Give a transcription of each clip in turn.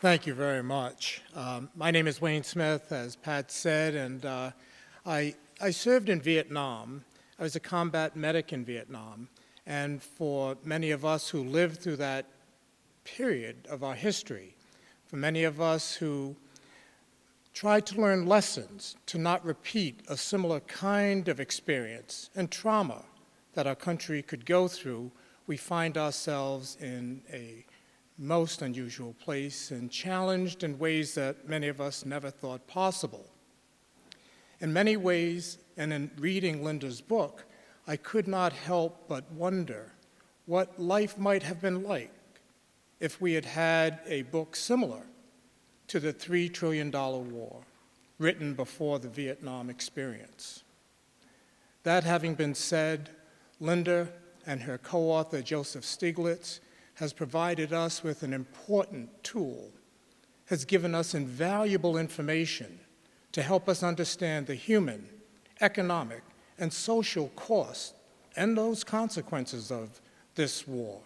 Thank you very much. My name is Wayne Smith, as Pat said, and I served in Vietnam. I was a combat medic in Vietnam, and for many of us who lived through that period of our history, for many of us who tried to learn lessons to not repeat a similar kind of experience and trauma that our country could go through, we find ourselves in a most unusual place and challenged in ways that many of us never thought possible. In many ways, and in reading Linda's book, I could not help but wonder what life might have been like if we had had a book similar to the $3 trillion war, written before the Vietnam experience. That having been said, Linda and her co-author, Joseph Stiglitz, has provided us with an important tool, has given us invaluable information to help us understand the human, economic, and social costs and those consequences of this war.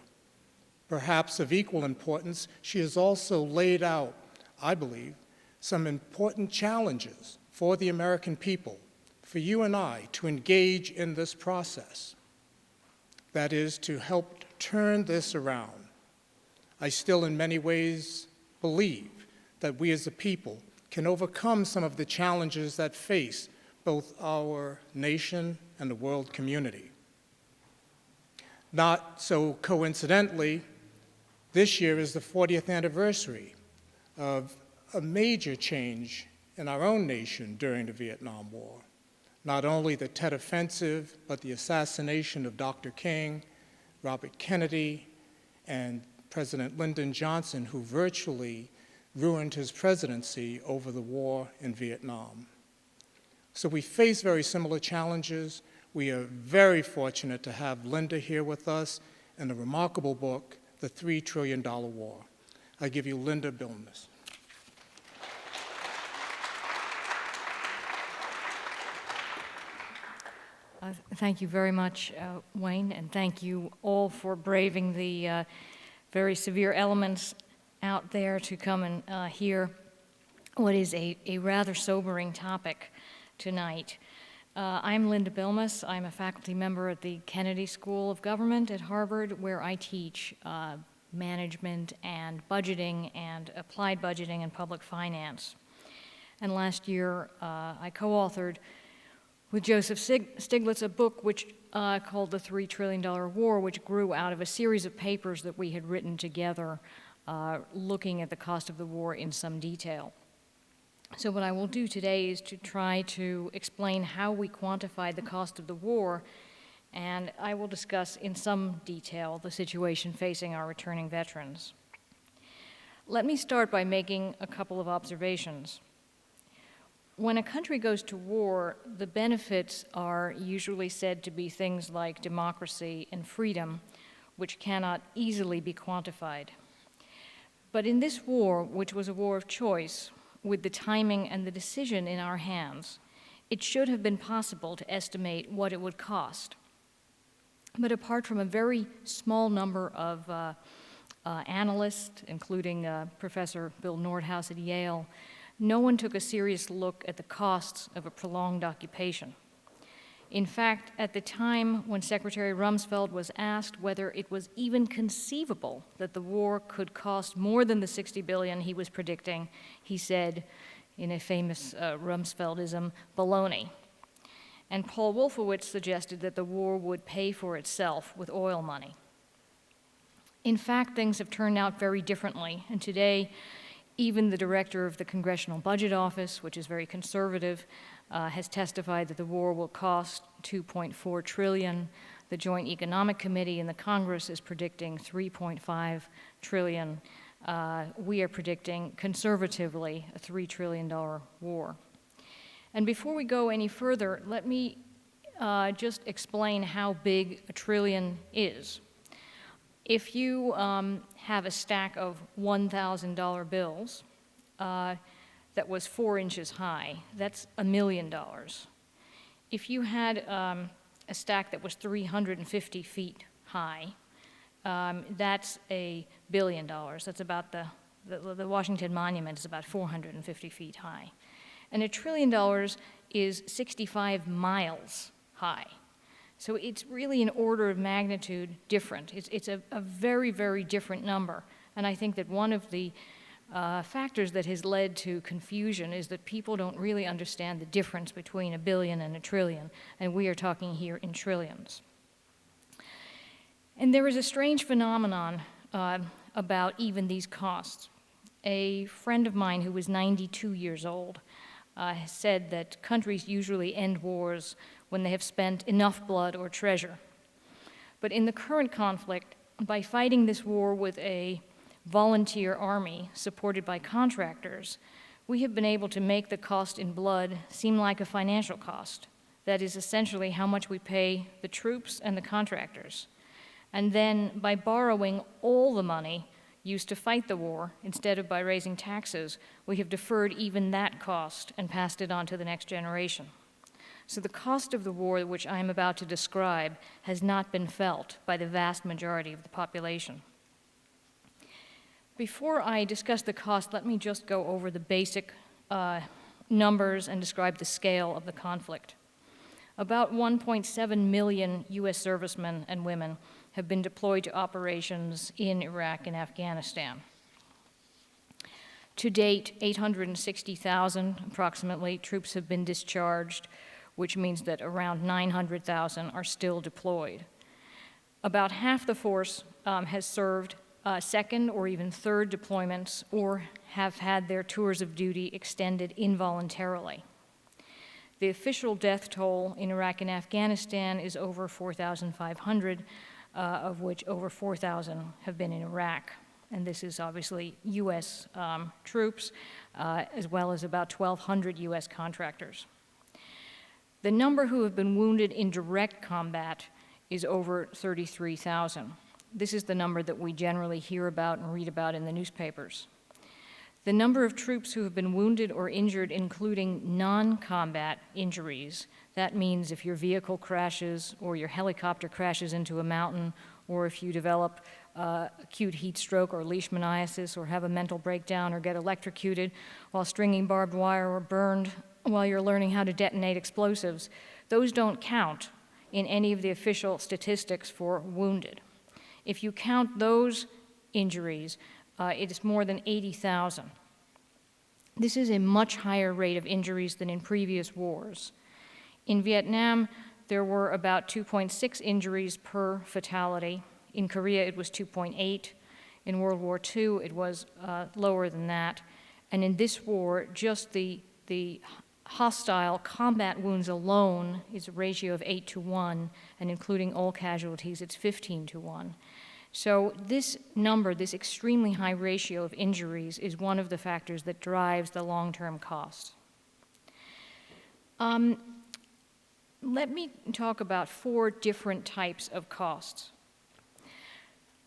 Perhaps of equal importance, she has also laid out, I believe, some important challenges for the American people, for you and I to engage in this process. That is, to help turn this around. I still, in many ways, believe that we as a people can overcome some of the challenges that face both our nation and the world community. Not so coincidentally, this year is the 40th anniversary of a major change in our own nation during the Vietnam War. Not only the Tet Offensive, but the assassination of Dr. King, Robert Kennedy, and President Lyndon Johnson, who virtually ruined his presidency over the war in Vietnam. So we face very similar challenges. We are very fortunate to have Linda here with us and a remarkable book, The $3 Trillion War. I give you Linda Bilmes. Thank you very much, Wayne, and thank you all for braving the very severe elements out there to come and hear what is a rather sobering topic tonight. I'm Linda Bilmes. I'm a faculty member at the Kennedy School of Government at Harvard, where I teach management and budgeting and applied budgeting and public finance. And last year, I co-authored with Joseph Stiglitz a book which called The $3 Trillion War, which grew out of a series of papers that we had written together looking at the cost of the war in some detail. So what I will do today is to try to explain how we quantified the cost of the war, and I will discuss in some detail the situation facing our returning veterans. Let me start by making a couple of observations. When a country goes to war, the benefits are usually said to be things like democracy and freedom, which cannot easily be quantified. But in this war, which was a war of choice, with the timing and the decision in our hands, it should have been possible to estimate what it would cost. But apart from a very small number of analysts, including Professor Bill Nordhaus at Yale, no one took a serious look at the costs of a prolonged occupation. In fact, at the time when Secretary Rumsfeld was asked whether it was even conceivable that the war could cost more than the $60 billion he was predicting, he said, in a famous Rumsfeldism, baloney. And Paul Wolfowitz suggested that the war would pay for itself with oil money. In fact, things have turned out very differently, and today, even the director of the Congressional Budget Office, which is very conservative, has testified that the war will cost $2.4 trillion. The Joint Economic Committee in the Congress is predicting $3.5 trillion. We are predicting conservatively a $3 trillion war. And before we go any further, let me just explain how big a trillion is. If you have a stack of $1,000 bills that was 4 inches high, that's $1 million. If you had a stack that was 350 feet high, that's $1 billion. That's about the The Washington Monument is about 450 feet high. And $1 trillion is 65 miles high. So it's really an order of magnitude different. It's a very, very different number. And I think that one of the factors that has led to confusion is that people don't really understand the difference between $1 billion and $1 trillion, and we are talking here in trillions. And there is a strange phenomenon about even these costs. A friend of mine who was 92 years old said that countries usually end wars when they have spent enough blood or treasure. But in the current conflict, by fighting this war with a volunteer army supported by contractors, we have been able to make the cost in blood seem like a financial cost. That is essentially how much we pay the troops and the contractors. And then by borrowing all the money used to fight the war, instead of by raising taxes, we have deferred even that cost and passed it on to the next generation. So the cost of the war, which I am about to describe, has not been felt by the vast majority of the population. Before I discuss the cost, let me just go over the basic numbers and describe the scale of the conflict. About 1.7 million U.S. servicemen and women have been deployed to operations in Iraq and Afghanistan. To date, 860,000 approximately troops have been discharged, which means that around 900,000 are still deployed. About half the force has served second or even third deployments or have had their tours of duty extended involuntarily. The official death toll in Iraq and Afghanistan is over 4,500, of which over 4,000 have been in Iraq. And this is obviously U.S. Troops, as well as about 1,200 U.S. contractors. The number who have been wounded in direct combat is over 33,000. This is the number that we generally hear about and read about in the newspapers. The number of troops who have been wounded or injured, including non-combat injuries, that means if your vehicle crashes or your helicopter crashes into a mountain, or if you develop acute heat stroke or leishmaniasis or have a mental breakdown or get electrocuted while stringing barbed wire or burned while you're learning how to detonate explosives, those don't count in any of the official statistics for wounded. If you count those injuries, it is more than 80,000. This is a much higher rate of injuries than in previous wars. In Vietnam, there were about 2.6 injuries per fatality. In Korea, it was 2.8. In World War II, it was lower than that. And in this war, just the hostile combat wounds alone is a ratio of 8-to-1, and including all casualties, it's 15-to-1. So this number, this extremely high ratio of injuries, is one of the factors that drives the long-term cost. Let me talk about 4 different types of costs.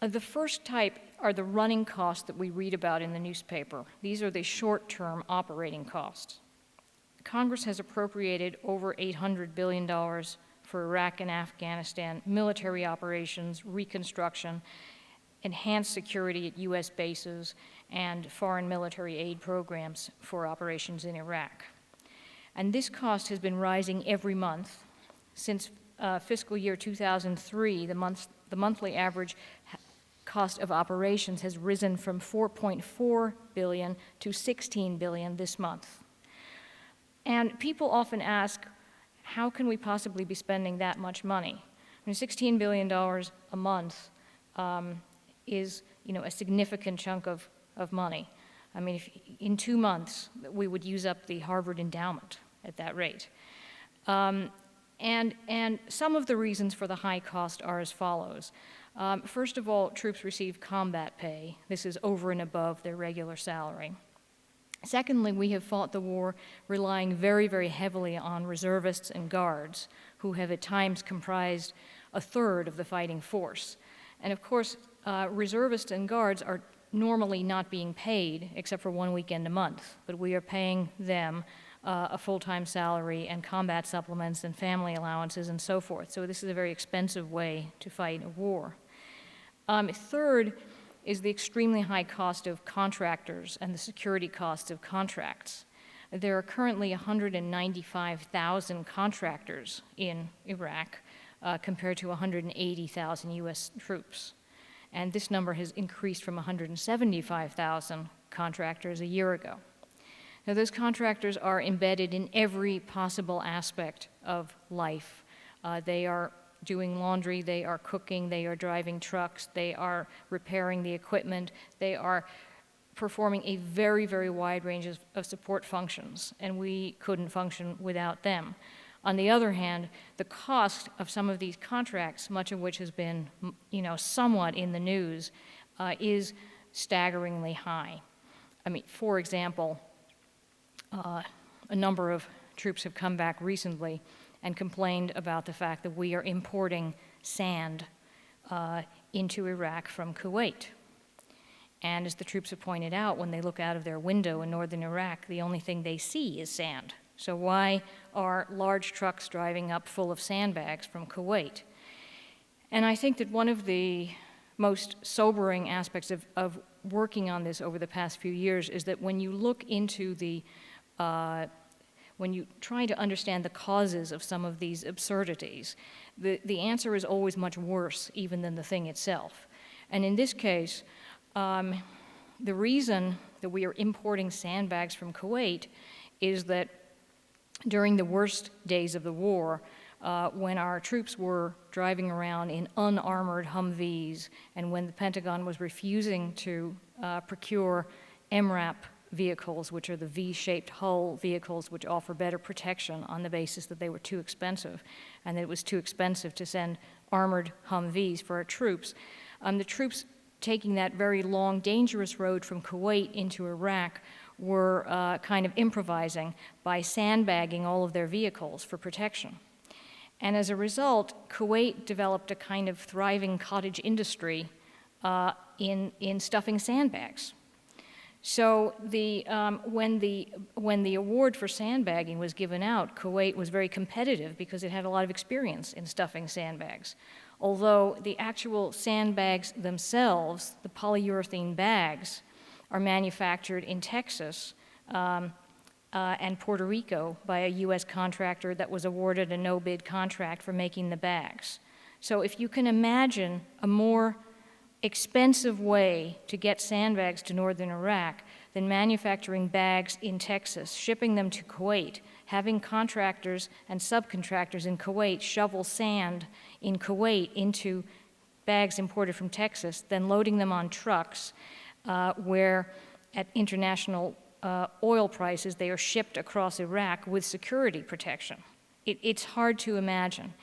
The first type are the running costs that we read about in the newspaper. These are the short-term operating costs. Congress has appropriated over $800 billion for Iraq and Afghanistan military operations, reconstruction, enhanced security at U.S. bases, and foreign military aid programs for operations in Iraq. And this cost has been rising every month. Since fiscal year 2003, the monthly average cost of operations has risen from $4.4 billion to $16 billion this month. And people often ask, how can we possibly be spending that much money? I mean, $16 billion a month is, a significant chunk of money. I mean, if in 2 months, we would use up the Harvard endowment at that rate. And some of the reasons for the high cost are as follows. First of all, troops receive combat pay. This is over and above their regular salary. Secondly, we have fought the war relying very, very heavily on reservists and guards, who have at times comprised a third of the fighting force. And of course, reservists and guards are normally not being paid except for 1 weekend a month, but we are paying them a full-time salary and combat supplements and family allowances and so forth. So this is a very expensive way to fight a war. Third, is the extremely high cost of contractors and the security costs of contracts. There are currently 195,000 contractors in Iraq compared to 180,000 U.S. troops. And this number has increased from 175,000 contractors a year ago. Now, those contractors are embedded in every possible aspect of life. They are doing laundry, they are cooking, they are driving trucks, they are repairing the equipment, they are performing a very, very wide range of support functions, and we couldn't function without them. On the other hand, the cost of some of these contracts, much of which has been, somewhat in the news, is staggeringly high. I mean, for example, a number of troops have come back recently and complained about the fact that we are importing sand into Iraq from Kuwait. And as the troops have pointed out, when they look out of their window in northern Iraq, the only thing they see is sand. So why are large trucks driving up full of sandbags from Kuwait? And I think that one of the most sobering aspects of working on this over the past few years is that when you look into when you try to understand the causes of some of these absurdities, the answer is always much worse even than the thing itself. And in this case, the reason that we are importing sandbags from Kuwait is that during the worst days of the war, when our troops were driving around in unarmored Humvees and when the Pentagon was refusing to procure MRAP vehicles, which are the V-shaped hull vehicles which offer better protection on the basis that they were too expensive and that it was too expensive to send armored Humvees for our troops, the troops taking that very long, dangerous road from Kuwait into Iraq were kind of improvising by sandbagging all of their vehicles for protection. And as a result, Kuwait developed a kind of thriving cottage industry in stuffing sandbags. So when the award for sandbagging was given out, Kuwait was very competitive because it had a lot of experience in stuffing sandbags. Although the actual sandbags themselves, the polyurethane bags, are manufactured in Texas and Puerto Rico by a U.S. contractor that was awarded a no-bid contract for making the bags. So if you can imagine a more expensive way to get sandbags to northern Iraq than manufacturing bags in Texas, shipping them to Kuwait, having contractors and subcontractors in Kuwait shovel sand in Kuwait into bags imported from Texas, then loading them on trucks where at international oil prices they are shipped across Iraq with security protection. It's hard to imagine.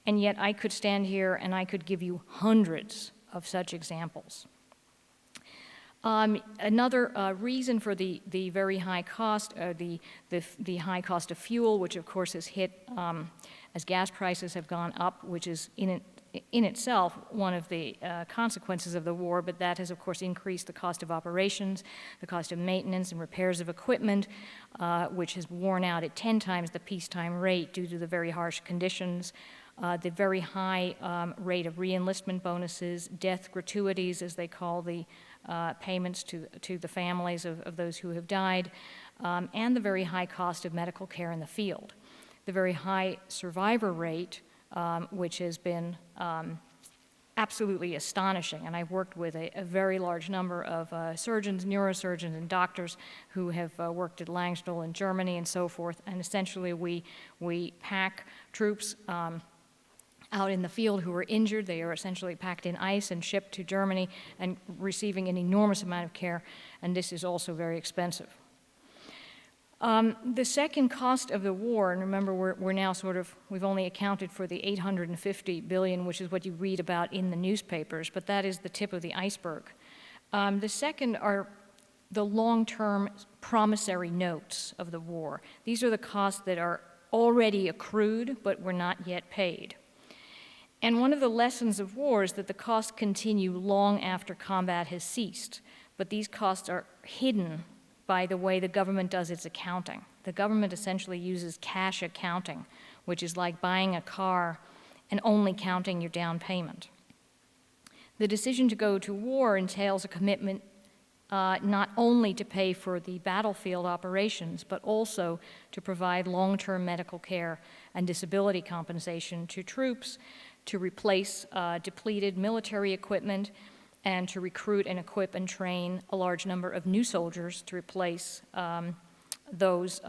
And yet I could stand here and I could give you hundreds of such examples. Another reason for the very high cost, the high cost of fuel, which of course has hit as gas prices have gone up, which is in itself one of the consequences of the war, but that has of course increased the cost of operations, the cost of maintenance and repairs of equipment, which has worn out at 10 times the peacetime rate due to the very harsh conditions. The very high rate of re-enlistment bonuses, death gratuities, as they call the payments to the families of those who have died, and the very high cost of medical care in the field. The very high survivor rate, which has been absolutely astonishing, and I've worked with a very large number of surgeons, neurosurgeons, and doctors who have worked at Langsdorff in Germany and so forth, and essentially we pack troops out in the field who are injured. They are essentially packed in ice and shipped to Germany and receiving an enormous amount of care, and this is also very expensive. The second cost of the war, and remember we're now we've only accounted for the $850 billion, which is what you read about in the newspapers, but that is the tip of the iceberg. The second are the long-term promissory notes of the war. These are the costs that are already accrued but were not yet paid. And one of the lessons of war is that the costs continue long after combat has ceased, but these costs are hidden by the way the government does its accounting. The government essentially uses cash accounting, which is like buying a car and only counting your down payment. The decision to go to war entails a commitment not only to pay for the battlefield operations, but also to provide long-term medical care and disability compensation to troops, to replace depleted military equipment, and to recruit and equip and train a large number of new soldiers to replace those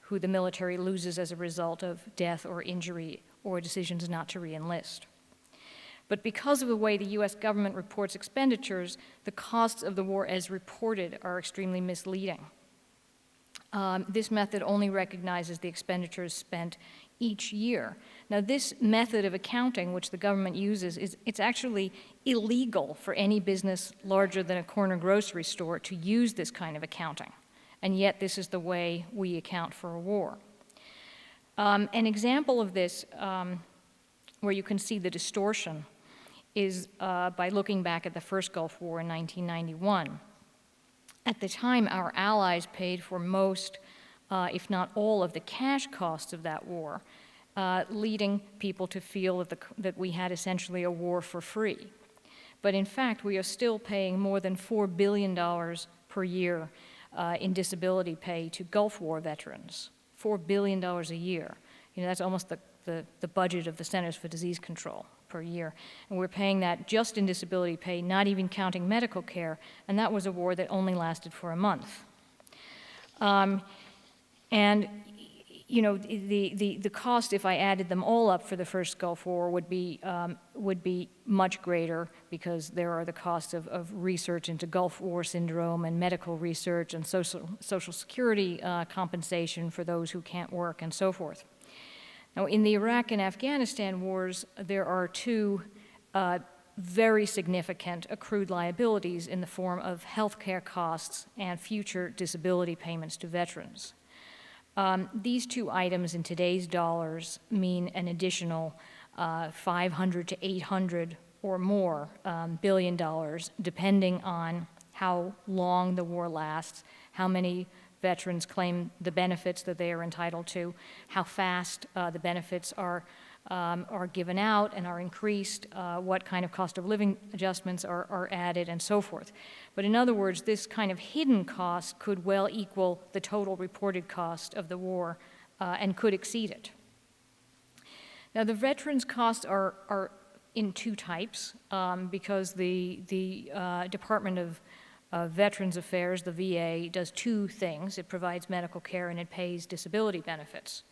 who the military loses as a result of death or injury or decisions not to re-enlist. But because of the way the U.S. government reports expenditures, the costs of the war as reported are extremely misleading. This method only recognizes the expenditures spent each year. Now, this method of accounting, which the government uses, it's actually illegal for any business larger than a corner grocery store to use this kind of accounting. And yet, this is the way we account for a war. An example of this, where you can see the distortion, is by looking back at the first Gulf War in 1991. At the time, our allies paid for most, if not all, of the cash costs of that war, leading people to feel that we had essentially a war for free. But in fact, we are still paying more than $4 billion per year in disability pay to Gulf War veterans. $4 billion a year. You know, that's almost the budget of the Centers for Disease Control per year. And we're paying that just in disability pay, not even counting medical care, and that was a war that only lasted for a month. And, you know, the cost, if I added them all up for the first Gulf War, would be much greater, because there are the costs of research into Gulf War syndrome and medical research and social security compensation for those who can't work and so forth. Now, in the Iraq and Afghanistan wars, there are two very significant accrued liabilities in the form of health care costs and future disability payments to veterans. These two items in today's dollars mean an additional 500 to 800 or more billion dollars, depending on how long the war lasts, how many veterans claim the benefits that they are entitled to, how fast the benefits are given out and are increased, what kind of cost of living adjustments are added, and so forth. But in other words, this kind of hidden cost could well equal the total reported cost of the war and could exceed it. Now, the veterans' costs are in two types, because the Department of Veterans Affairs, the VA, does two things. It provides medical care and it pays disability benefits.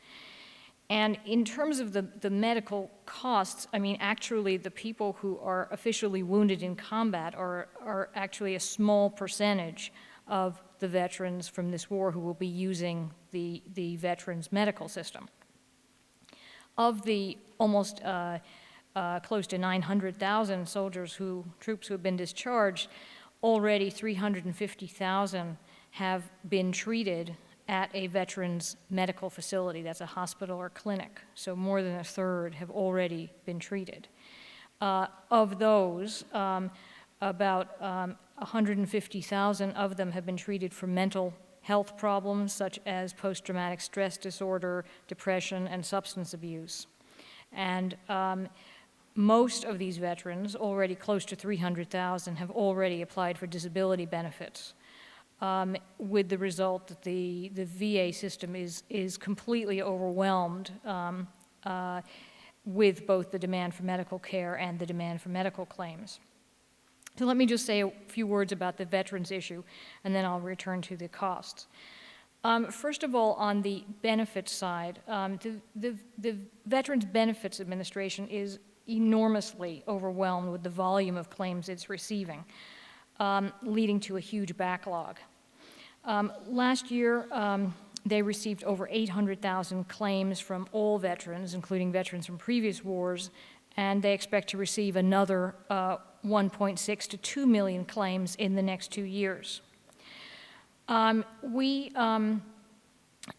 And in terms of the medical costs, I mean, actually the people who are officially wounded in combat are actually a small percentage of the veterans from this war who will be using the veterans' medical system. Of the almost close to 900,000 troops who have been discharged, already 350,000 have been treated at a veterans medical facility. That's a hospital or clinic. So more than a third have already been treated. Of those, about 150,000 of them have been treated for mental health problems such as post-traumatic stress disorder, depression, and substance abuse. And most of these veterans, already close to 300,000, have already applied for disability benefits, with the result that the VA system is completely overwhelmed with both the demand for medical care and the demand for medical claims. So let me just say a few words about the veterans issue, and then I'll return to the costs. First of all, on the benefits side, the Veterans Benefits Administration is enormously overwhelmed with the volume of claims it's receiving, leading to a huge backlog. Last year, they received over 800,000 claims from all veterans, including veterans from previous wars, and they expect to receive another 1.6 to 2 million claims in the next 2 years. We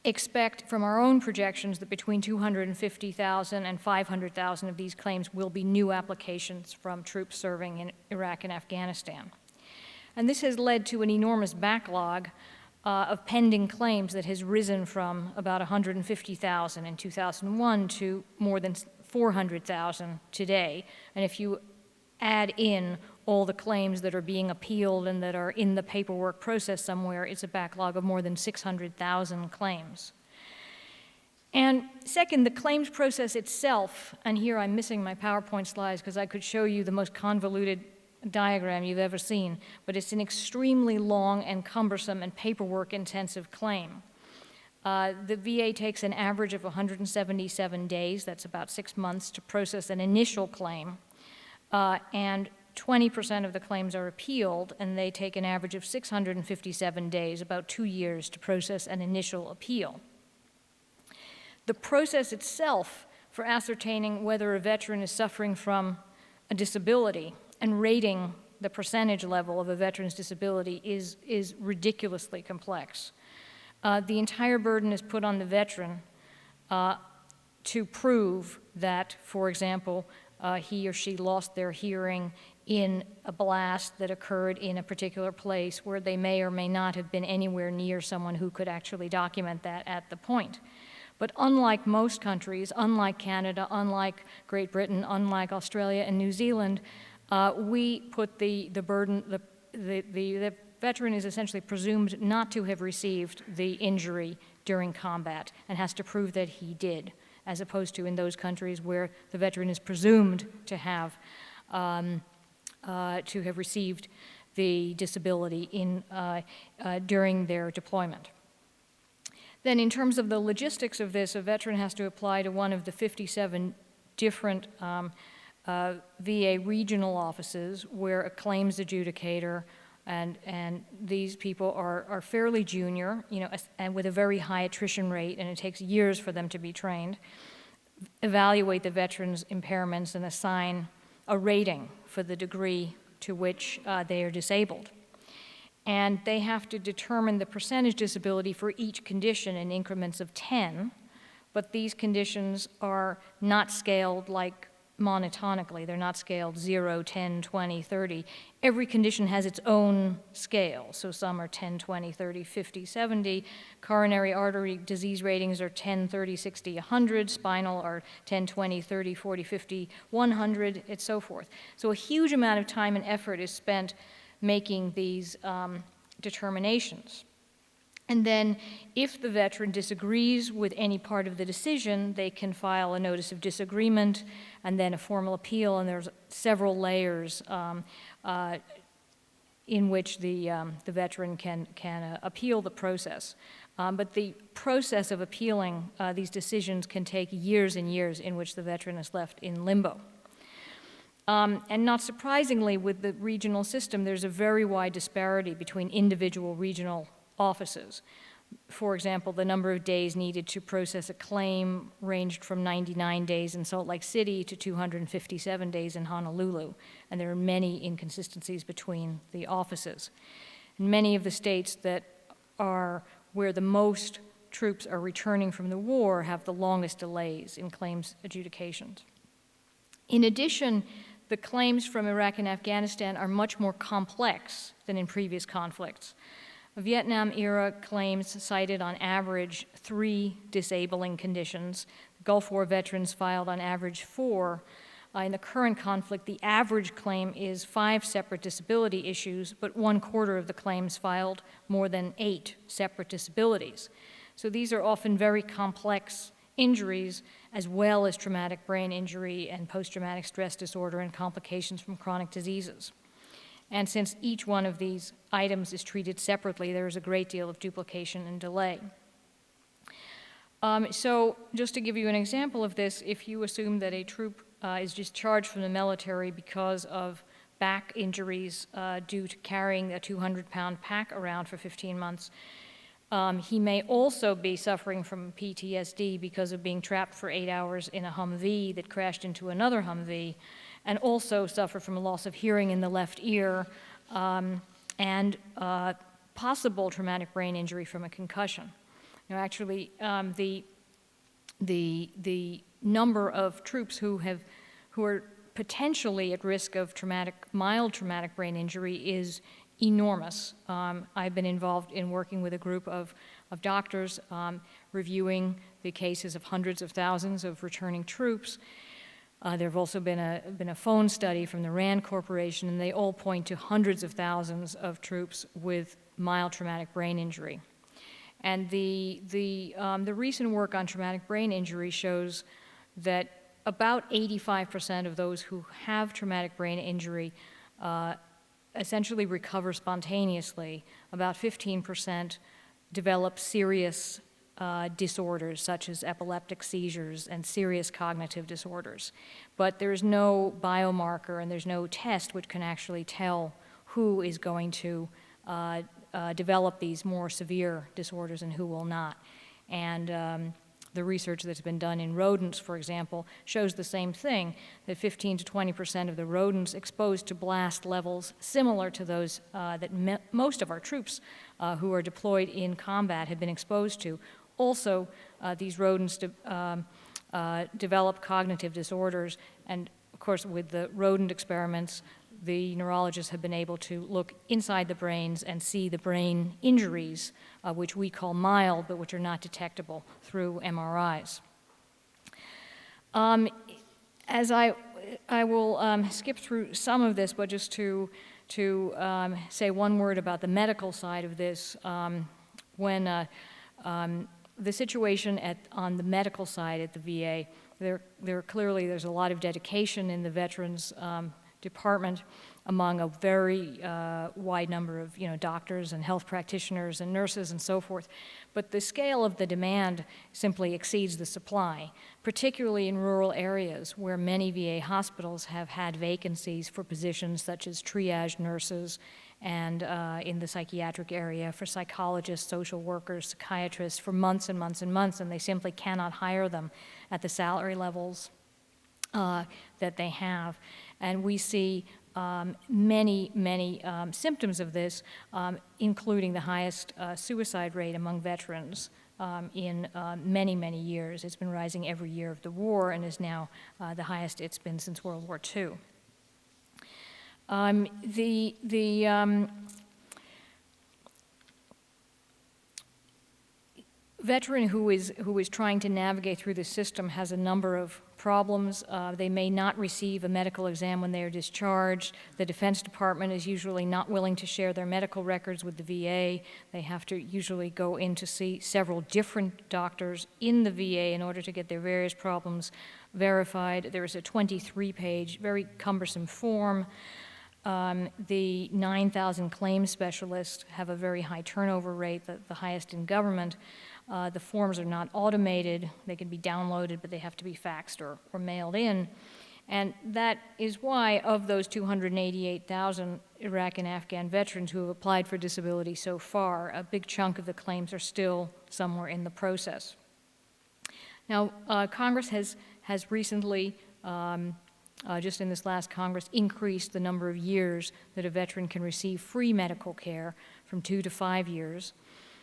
expect from our own projections that between 250,000 and 500,000 of these claims will be new applications from troops serving in Iraq and Afghanistan. And this has led to an enormous backlog of pending claims that has risen from about 150,000 in 2001 to more than 400,000 today. And if you add in all the claims that are being appealed and that are in the paperwork process somewhere, it's a backlog of more than 600,000 claims. And second, the claims process itself, and here I'm missing my PowerPoint slides because I could show you the most convoluted diagram you've ever seen, but it's an extremely long and cumbersome and paperwork-intensive claim. The VA takes an average of 177 days, that's about 6 months, to process an initial claim, and 20% of the claims are appealed, and they take an average of 657 days, about 2 years, to process an initial appeal. The process itself for ascertaining whether a veteran is suffering from a disability and rating the percentage level of a veteran's disability is ridiculously complex. The entire burden is put on the veteran to prove that, for example, he or she lost their hearing in a blast that occurred in a particular place where they may or may not have been anywhere near someone who could actually document that at the point. But unlike most countries, unlike Canada, unlike Great Britain, unlike Australia and New Zealand, we put the burden, the veteran is essentially presumed not to have received the injury during combat and has to prove that he did, as opposed to in those countries where the veteran is presumed to have received the disability during their deployment. Then in terms of the logistics of this, a veteran has to apply to one of the 57 different VA regional offices where a claims adjudicator, and these people are fairly junior, and with a very high attrition rate, and it takes years for them to be trained, evaluate the veteran's impairments and assign a rating for the degree to which they are disabled. And they have to determine the percentage disability for each condition in increments of 10, but these conditions are not scaled like monotonically. They're not scaled 0, 10, 20, 30. Every condition has its own scale. So some are 10, 20, 30, 50, 70. Coronary artery disease ratings are 10, 30, 60, 100. Spinal are 10, 20, 30, 40, 50, 100, and so forth. So a huge amount of time and effort is spent making these determinations. And then if the veteran disagrees with any part of the decision, they can file a notice of disagreement and then a formal appeal, and there's several layers in which the veteran can appeal the process. But the process of appealing these decisions can take years and years in which the veteran is left in limbo. And not surprisingly, with the regional system, there's a very wide disparity between individual regional offices. For example, the number of days needed to process a claim ranged from 99 days in Salt Lake City to 257 days in Honolulu, and there are many inconsistencies between the offices. And many of the states that are where the most troops are returning from the war have the longest delays in claims adjudications. In addition, the claims from Iraq and Afghanistan are much more complex than in previous conflicts. Vietnam-era claims cited on average 3 disabling conditions. Gulf War veterans filed on average 4. In the current conflict, the average claim is 5 separate disability issues, but 1/4 of the claims filed more than 8 separate disabilities. So these are often very complex injuries, as well as traumatic brain injury and post-traumatic stress disorder and complications from chronic diseases. And since each one of these items is treated separately, there is a great deal of duplication and delay. So just to give you an example of this, if you assume that a troop is discharged from the military because of back injuries due to carrying a 200-pound pack around for 15 months, he may also be suffering from PTSD because of being trapped for 8 hours in a Humvee that crashed into another Humvee, and also suffer from a loss of hearing in the left ear and possible traumatic brain injury from a concussion. Now, actually, the number of troops who are potentially at risk of mild traumatic brain injury is enormous. I've been involved in working with a group of doctors reviewing the cases of hundreds of thousands of returning troops. There have also been a phone study from the RAND Corporation, and they all point to hundreds of thousands of troops with mild traumatic brain injury. And the recent work on traumatic brain injury shows that about 85% of those who have traumatic brain injury essentially recover spontaneously. About 15% develop serious disorders such as epileptic seizures and serious cognitive disorders. But there's no biomarker and there's no test which can actually tell who is going to develop these more severe disorders and who will not. And the research that's been done in rodents, for example, shows the same thing, that 15 to 20% of the rodents exposed to blast levels similar to those that most of our troops who are deployed in combat have been exposed to. Also, these rodents develop cognitive disorders, and of course with the rodent experiments, the neurologists have been able to look inside the brains and see the brain injuries, which we call mild, but which are not detectable through MRIs. As I will skip through some of this, but just to say one word about the medical side of this, when the situation on the medical side at the VA, there's a lot of dedication in the Veterans Department among a very wide number of doctors and health practitioners and nurses and so forth. But the scale of the demand simply exceeds the supply, particularly in rural areas where many VA hospitals have had vacancies for positions such as triage nurses and in the psychiatric area for psychologists, social workers, psychiatrists for months and months and months, and they simply cannot hire them at the salary levels that they have. And we see many symptoms of this, including the highest suicide rate among veterans in many years. It's been rising every year of the war and is now the highest it's been since World War II. Veteran who is trying to navigate through the system has a number of problems. They may not receive a medical exam when they are discharged. The Defense Department is usually not willing to share their medical records with the VA. They have to usually go in to see several different doctors in the VA in order to get their various problems verified. There is a 23-page, very cumbersome form. The 9,000 claims specialists have a very high turnover rate, the highest in government. The forms are not automated. They can be downloaded, but they have to be faxed or mailed in. And that is why, of those 288,000 Iraq and Afghan veterans who have applied for disability so far, a big chunk of the claims are still somewhere in the process. Now, Congress has recently, just in this last Congress, increased the number of years that a veteran can receive free medical care from 2 to 5 years.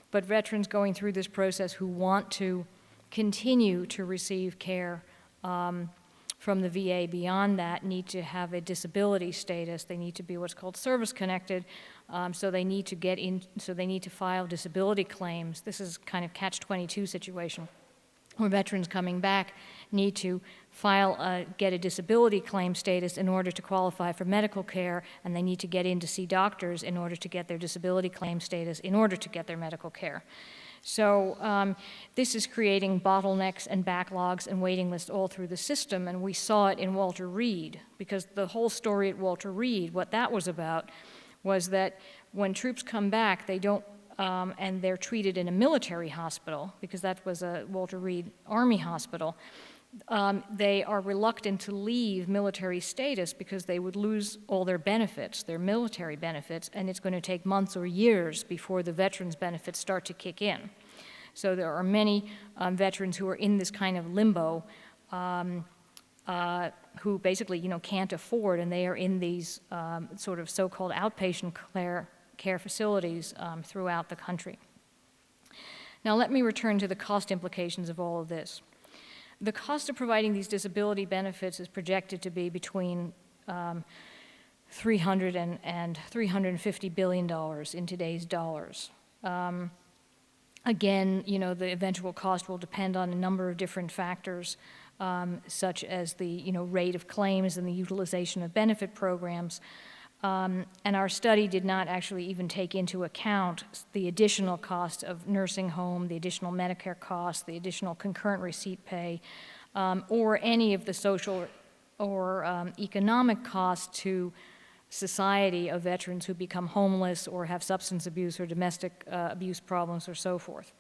But veterans going through this process who want to continue to receive care from the VA beyond that need to have a disability status. They need to be what's called service-connected, so they need to file disability claims. This is kind of catch-22 situation, where veterans coming back need to get a disability claim status in order to qualify for medical care, and they need to get in to see doctors in order to get their disability claim status in order to get their medical care. So this is creating bottlenecks and backlogs and waiting lists all through the system, and we saw it in Walter Reed, because the whole story at Walter Reed, what that was about, was that when troops come back, they don't and they're treated in a military hospital, because that was a Walter Reed Army hospital, they are reluctant to leave military status because they would lose all their benefits, their military benefits, and it's going to take months or years before the veterans' benefits start to kick in. So there are many veterans who are in this kind of limbo who basically, can't afford, and they are in these sort of so-called outpatient care facilities throughout the country. Now let me return to the cost implications of all of this. The cost of providing these disability benefits is projected to be between $300 and $350 billion in today's dollars. Again, the eventual cost will depend on a number of different factors, such as the rate of claims and the utilization of benefit programs. And our study did not actually even take into account the additional cost of nursing home, the additional Medicare costs, the additional concurrent receipt pay, or any of the social or economic costs to society of veterans who become homeless or have substance abuse or domestic abuse problems or so forth.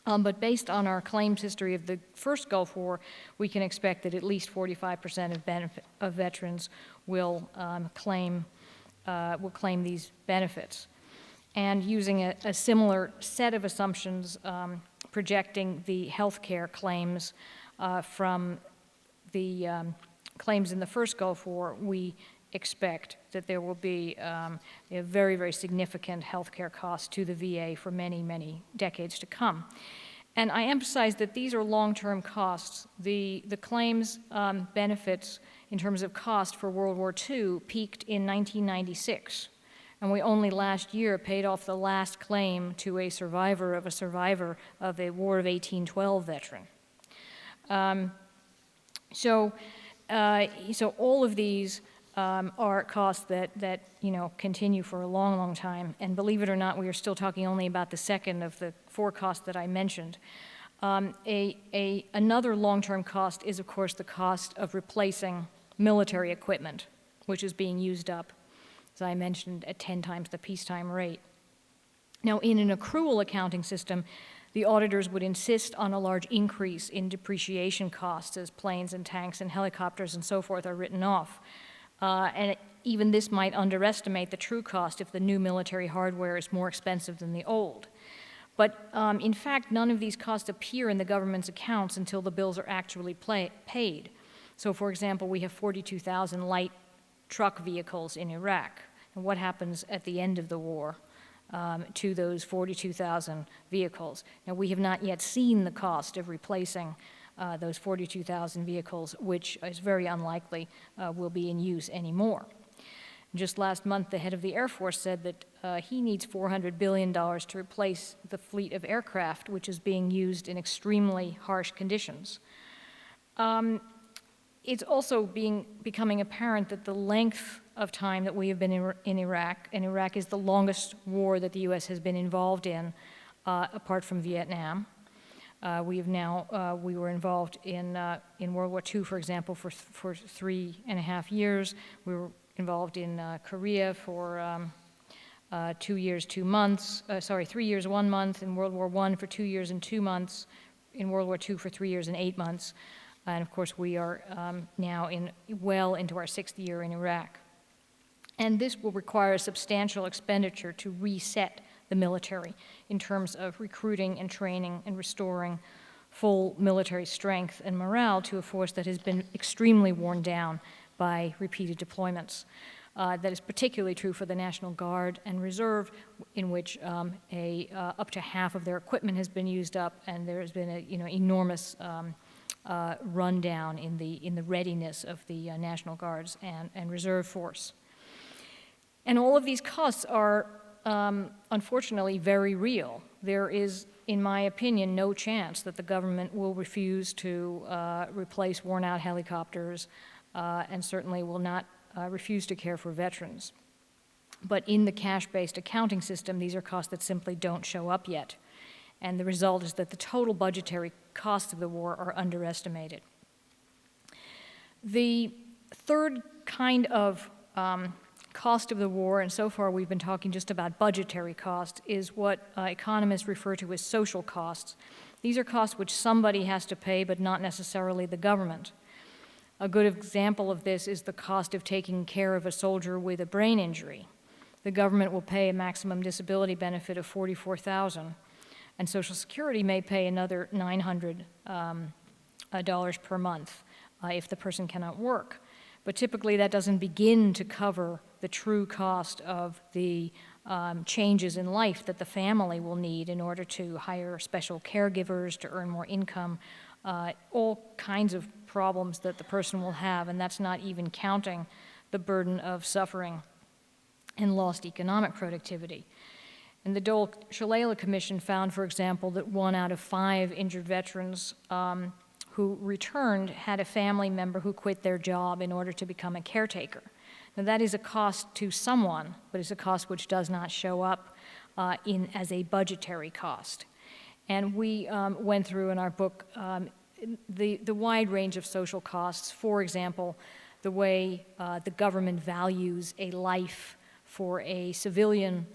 But based on our claims history of the first Gulf War, we can expect that at least 45% of veterans will claim these benefits. And using a similar set of assumptions, projecting the health care claims from the claims in the first Gulf War, we expect that there will be a very, very significant health care cost to the VA for many, many decades to come. And I emphasize that these are long-term costs. The claims benefits in terms of cost for World War II peaked in 1996, and we only last year paid off the last claim to a survivor of a War of 1812 veteran. So all of these are costs that continue for a long, long time. And believe it or not, we are still talking only about the second of the four costs that I mentioned. Another long-term cost is, of course, the cost of replacing military equipment, which is being used up, as I mentioned, at 10 times the peacetime rate. Now, in an accrual accounting system, the auditors would insist on a large increase in depreciation costs as planes and tanks and helicopters and so forth are written off. And even this might underestimate the true cost if the new military hardware is more expensive than the old. But in fact, none of these costs appear in the government's accounts until the bills are actually paid. So for example, we have 42,000 light truck vehicles in Iraq. And what happens at the end of the war to those 42,000 vehicles? Now, we have not yet seen the cost of replacing those 42,000 vehicles, which is very unlikely will be in use anymore. Just last month, the head of the Air Force said that he needs $400 billion to replace the fleet of aircraft, which is being used in extremely harsh conditions. It's also becoming apparent that the length of time that we have been in Iraq, and Iraq is the longest war that the U.S. has been involved in, apart from Vietnam. We were involved in World War II, for example, for 3.5 years. We were involved in Korea for 2 years, 2 months. 3 years, 1 month. In World War I for 2 years and 2 months. In World War II for 3 years and 8 months. And of course, we are now well into our 6th year in Iraq. And this will require a substantial expenditure to reset the military in terms of recruiting and training and restoring full military strength and morale to a force that has been extremely worn down by repeated deployments. That is particularly true for the National Guard and Reserve, in which up to half of their equipment has been used up, and there has been an enormous rundown in the readiness of the National Guards and Reserve Force. And all of these costs are unfortunately very real. There is, in my opinion, no chance that the government will refuse to replace worn-out helicopters and certainly will not refuse to care for veterans. But in the cash-based accounting system, these are costs that simply don't show up yet. And the result is that the total budgetary costs of the war are underestimated. The third kind of cost of the war, and so far we've been talking just about budgetary cost, is what economists refer to as social costs. These are costs which somebody has to pay, but not necessarily the government. A good example of this is the cost of taking care of a soldier with a brain injury. The government will pay a maximum disability benefit of $44,000, and Social Security may pay another $900 per month if the person cannot work. But typically that doesn't begin to cover the true cost of the changes in life that the family will need in order to hire special caregivers, to earn more income, all kinds of problems that the person will have, and that's not even counting the burden of suffering and lost economic productivity. And the Dole-Shalala Commission found, for example, that 1 out of 5 injured veterans who returned had a family member who quit their job in order to become a caretaker. Now, that is a cost to someone, but it's a cost which does not show up as a budgetary cost. And we went through in our book the wide range of social costs. For example, the way the government values a life for a civilian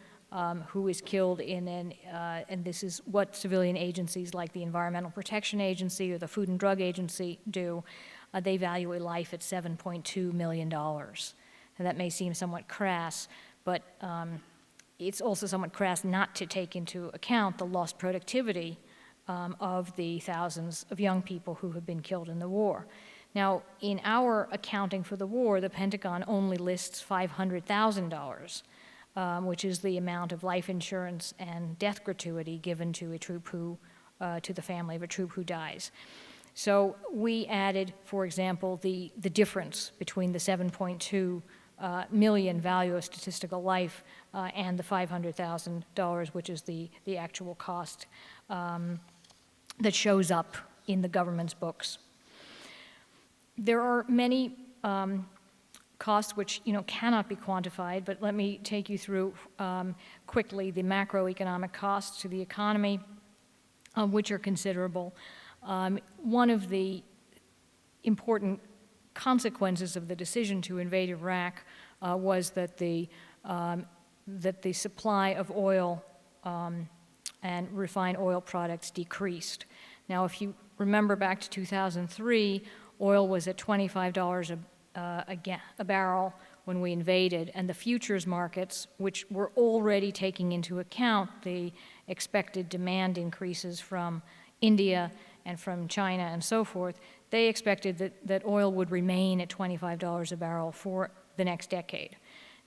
who is killed in and this is what civilian agencies like the Environmental Protection Agency or the Food and Drug Agency do. They value a life at $7.2 million. And that may seem somewhat crass, but it's also somewhat crass not to take into account the lost productivity of the thousands of young people who have been killed in the war. Now, in our accounting for the war, the Pentagon only lists $500,000, which is the amount of life insurance and death gratuity given to a troop who, to the family of a troop who dies. So we added, for example, the difference between the 7.2 million value of statistical life and the $500,000, which is the actual cost that shows up in the government's books. There are many costs which cannot be quantified, but let me take you through quickly the macroeconomic costs to the economy, which are considerable. One of the important consequences of the decision to invade Iraq was that the supply of oil and refined oil products decreased. Now, if you remember back to 2003, oil was at $25 a barrel when we invaded, and the futures markets, which were already taking into account the expected demand increases from India and from China and so forth, they expected that oil would remain at $25 a barrel for the next decade.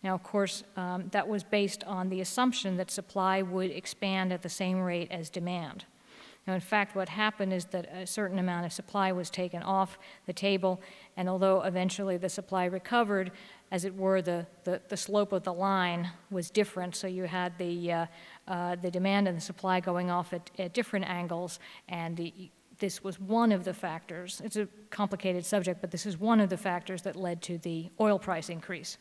Now, of course, that was based on the assumption that supply would expand at the same rate as demand. Now, in fact, what happened is that a certain amount of supply was taken off the table, and although eventually the supply recovered, as it were, the slope of the line was different, so you had the demand and the supply going off at different angles, and this was one of the factors. It's a complicated subject, but this is one of the factors that led to the oil price increase.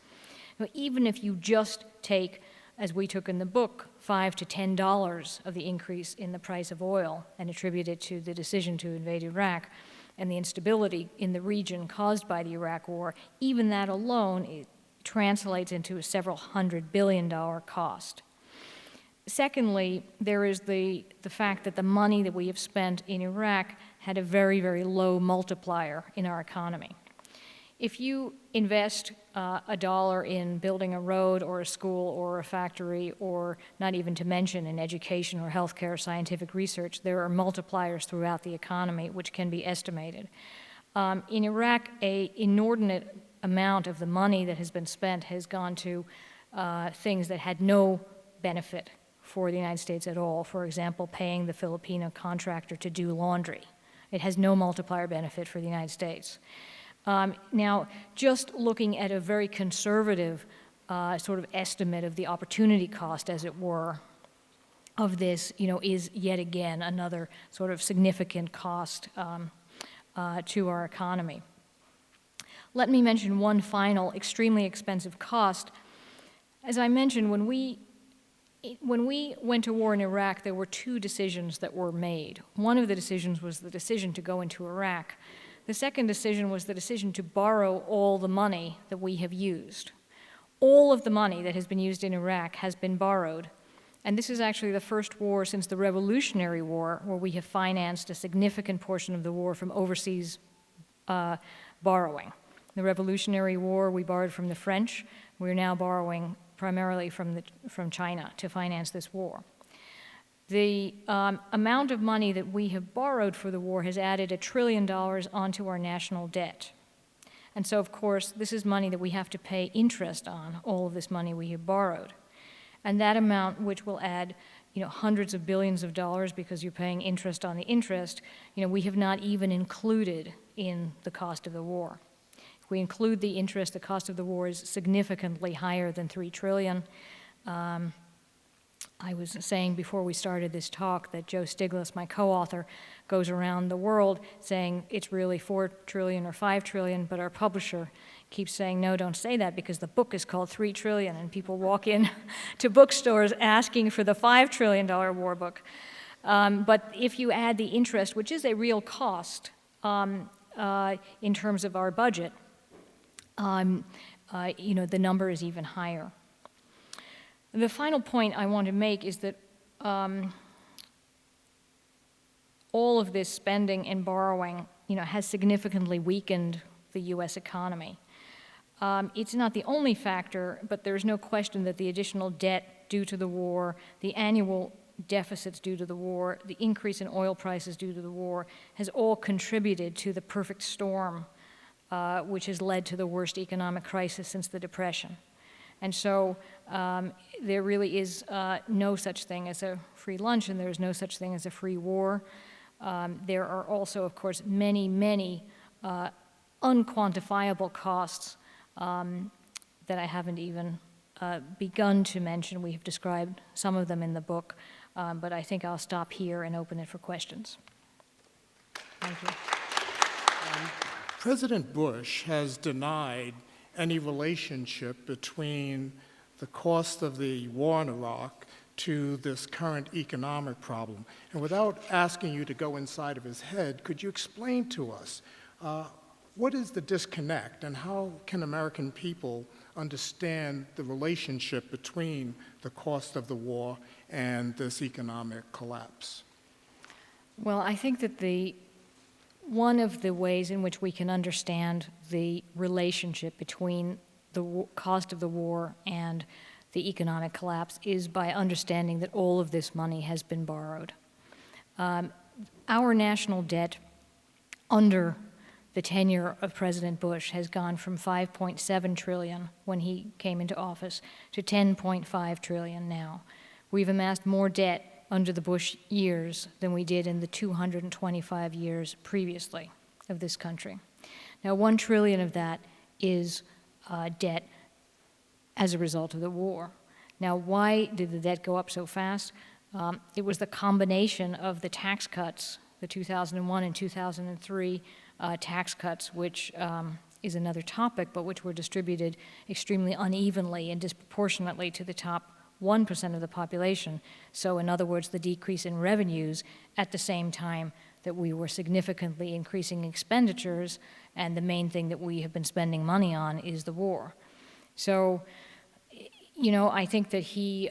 Now, even if you just take, as we took in the book, $5 to $10 of the increase in the price of oil and attribute it to the decision to invade Iraq and the instability in the region caused by the Iraq War, even that alone it translates into a several $100 billion cost. Secondly, there is the fact that the money that we have spent in Iraq had a very, very low multiplier in our economy. If you invest $1 in building a road or a school or a factory, or not even to mention in education or healthcare or scientific research, there are multipliers throughout the economy which can be estimated. In Iraq, an inordinate amount of the money that has been spent has gone to things that had no benefit for the United States at all. For example, paying the Filipino contractor to do laundry. It has no multiplier benefit for the United States. Now, just looking at a very conservative sort of estimate of the opportunity cost, as it were, of this, is yet again another sort of significant cost to our economy. Let me mention one final extremely expensive cost. As I mentioned, when we went to war in Iraq, there were two decisions that were made. One of the decisions was the decision to go into Iraq. The second decision was the decision to borrow all the money that we have used. All of the money that has been used in Iraq has been borrowed. And this is actually the first war since the Revolutionary War where we have financed a significant portion of the war from overseas borrowing. The Revolutionary War, we borrowed from the French. We're now borrowing primarily from China to finance this war. The amount of money that we have borrowed for the war has added $1 trillion onto our national debt. And so, of course, this is money that we have to pay interest on, all of this money we have borrowed. And that amount, which will add hundreds of billions of dollars because you're paying interest on the interest, we have not even included in the cost of the war. If we include the interest, the cost of the war is significantly higher than $3 trillion. I was saying before we started this talk that Joe Stiglitz, my co-author, goes around the world saying it's really 4 trillion or 5 trillion, but our publisher keeps saying, no, don't say that because the book is called 3 trillion, and people walk in to bookstores asking for the $5 trillion war book. But if you add the interest, which is a real cost in terms of our budget, the number is even higher. The final point I want to make is that all of this spending and borrowing, has significantly weakened the U.S. economy. It's not the only factor, but there's no question that the additional debt due to the war, the annual deficits due to the war, the increase in oil prices due to the war, has all contributed to the perfect storm, which has led to the worst economic crisis since the Depression. And so there really is no such thing as a free lunch, and there is no such thing as a free war. There are also, of course, many, many unquantifiable costs that I haven't even begun to mention. We have described some of them in the book, but I think I'll stop here and open it for questions. Thank you. President Bush has denied any relationship between the cost of the war in Iraq to this current economic problem. And without asking you to go inside of his head, could you explain to us what is the disconnect and how can American people understand the relationship between the cost of the war and this economic collapse? Well, I think that one of the ways in which we can understand the relationship between the cost of the war and the economic collapse is by understanding that all of this money has been borrowed. Our national debt under the tenure of President Bush has gone from $5.7 trillion when he came into office to $10.5 trillion now. We've amassed more debt under the Bush years than we did in the 225 years previously of this country. Now, $1 trillion of that is debt as a result of the war. Now, why did the debt go up so fast? It was the combination of the tax cuts, the 2001 and 2003 tax cuts, which is another topic, but which were distributed extremely unevenly and disproportionately to the top 1% of the population. So in other words, the decrease in revenues at the same time that we were significantly increasing expenditures, and the main thing that we have been spending money on is the war. So, I think that he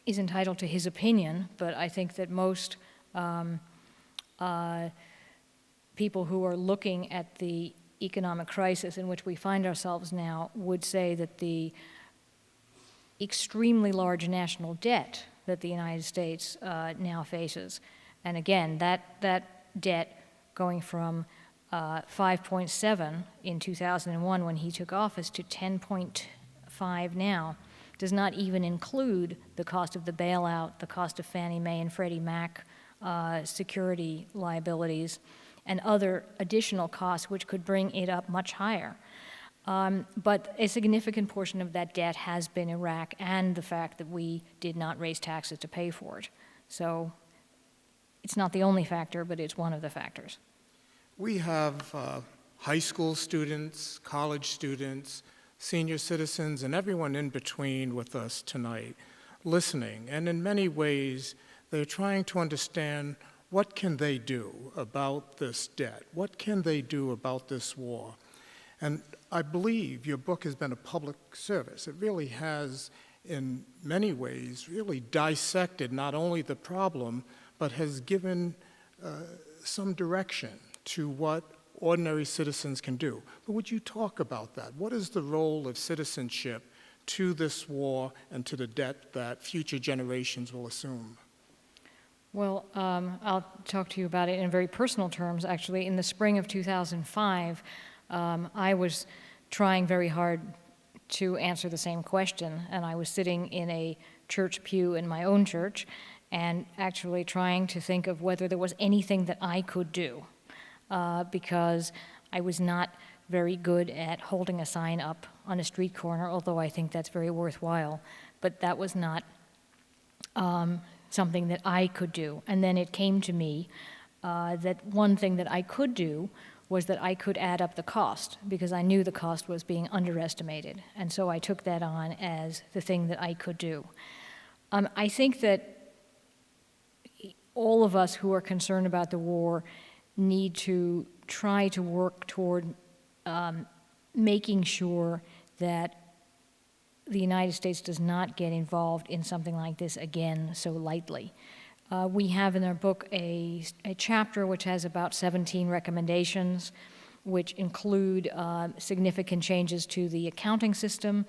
is entitled to his opinion, but I think that most people who are looking at the economic crisis in which we find ourselves now would say that the extremely large national debt that the United States now faces, and again, that debt going from 5.7 in 2001 when he took office to 10.5 now, does not even include the cost of the bailout, the cost of Fannie Mae and Freddie Mac security liabilities, and other additional costs which could bring it up much higher. But a significant portion of that debt has been Iraq and the fact that we did not raise taxes to pay for it. So it's not the only factor, but it's one of the factors. We have high school students, college students, senior citizens, and everyone in between with us tonight listening. And in many ways, they're trying to understand what can they do about this debt? What can they do about this war? And I believe your book has been a public service. It really has, in many ways, really dissected not only the problem, but has given some direction to what ordinary citizens can do. But would you talk about that? What is the role of citizenship to this war and to the debt that future generations will assume? Well, I'll talk to you about it in very personal terms. Actually, in the spring of 2005, I was trying very hard to answer the same question, and I was sitting in a church pew in my own church and actually trying to think of whether there was anything that I could do, because I was not very good at holding a sign up on a street corner, although I think that's very worthwhile. but that was not something that I could do. And then it came to me that one thing that I could do was that I could add up the cost, because I knew the cost was being underestimated. And so I took that on as the thing that I could do. I think that all of us who are concerned about the war need to try to work toward making sure that the United States does not get involved in something like this again so lightly. We have in our book a chapter which has about 17 recommendations, which include significant changes to the accounting system.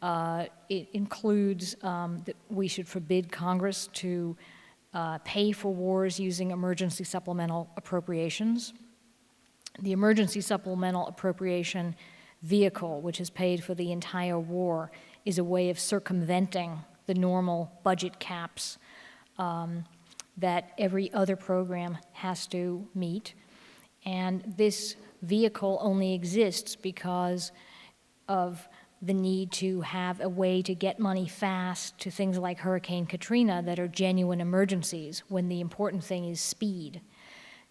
It includes that we should forbid Congress to pay for wars using emergency supplemental appropriations. The emergency supplemental appropriation vehicle, which is paid for the entire war, is a way of circumventing the normal budget caps that every other program has to meet. And this vehicle only exists because of the need to have a way to get money fast to things like Hurricane Katrina that are genuine emergencies, when the important thing is speed.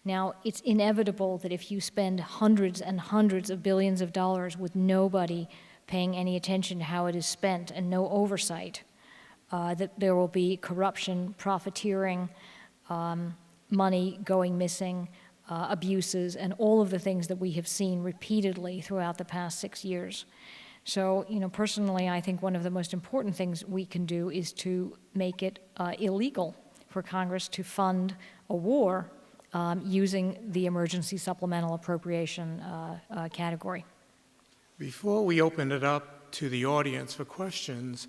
Now, it's inevitable that if you spend hundreds and hundreds of billions of dollars with nobody paying any attention to how it is spent and no oversight, that there will be corruption, profiteering, money going missing, abuses, and all of the things that we have seen repeatedly throughout the past 6 years. So, personally, I think one of the most important things we can do is to make it illegal for Congress to fund a war using the emergency supplemental appropriation category. Before we open it up to the audience for questions,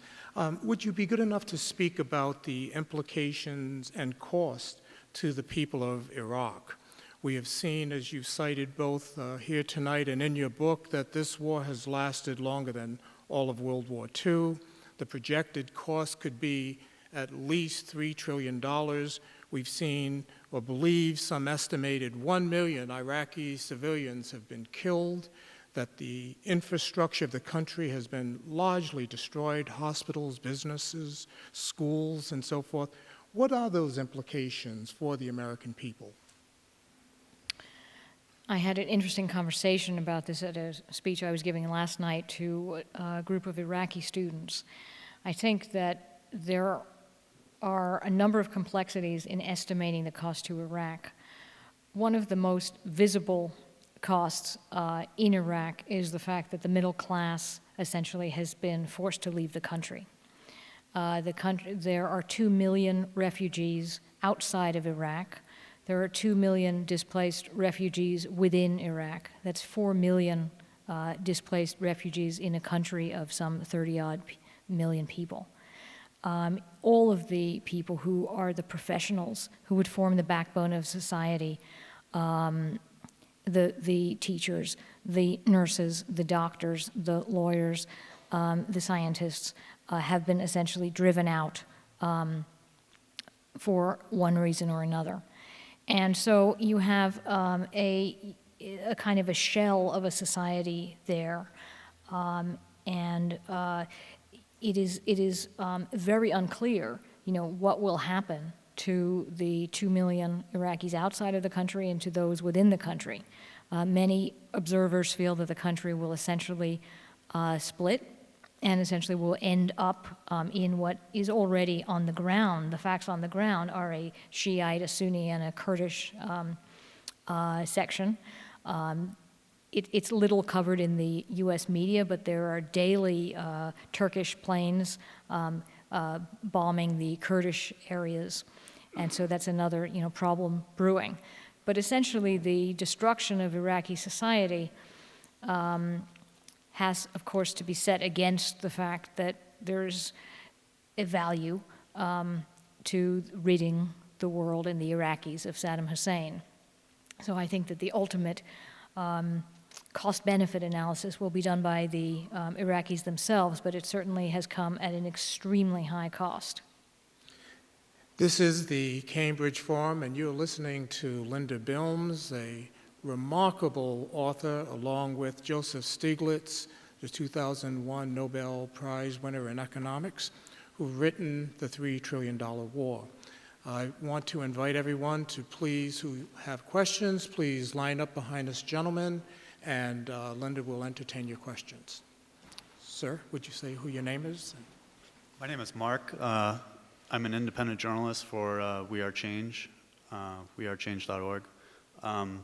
would you be good enough to speak about the implications and cost to the people of Iraq? We have seen, as you cited both here tonight and in your book, that this war has lasted longer than all of World War II. The projected cost could be at least $3 trillion. We've seen or believe some estimated 1 million Iraqi civilians have been killed, that the infrastructure of the country has been largely destroyed, hospitals, businesses, schools, and so forth. What are those implications for the American people? I had an interesting conversation about this at a speech I was giving last night to a group of Iraqi students. I think that there are a number of complexities in estimating the cost to Iraq. One of the most visible costs in Iraq is the fact that the middle class essentially has been forced to leave the country. There are 2 million refugees outside of Iraq. There are 2 million displaced refugees within Iraq. That's 4 million displaced refugees in a country of some 30-odd million people. All of the people who are the professionals who would form the backbone of society, the teachers, the nurses, the doctors, the lawyers, the scientists, have been essentially driven out for one reason or another. And so you have a kind of a shell of a society there, and it is very unclear, what will happen to the 2 million Iraqis outside of the country and to those within the country. Many observers feel that the country will essentially split and essentially will end up in what is already on the ground. The facts on the ground are a Shiite, a Sunni, and a Kurdish section. It's little covered in the U.S. media, but there are daily Turkish planes bombing the Kurdish areas. And so that's another, problem brewing. But essentially, the destruction of Iraqi society has, of course, to be set against the fact that there's a value to ridding the world and the Iraqis of Saddam Hussein. So I think that the ultimate cost-benefit analysis will be done by the Iraqis themselves, but it certainly has come at an extremely high cost. This is the Cambridge Forum, and you're listening to Linda Bilmes, a remarkable author, along with Joseph Stiglitz, the 2001 Nobel Prize winner in economics, who've written the $3 trillion war. I want to invite everyone to please, who have questions, please line up behind this gentleman, and Linda will entertain your questions. Sir, would you say who your name is? My name is Mark. I'm an independent journalist for We Are Change, wearechange.org. On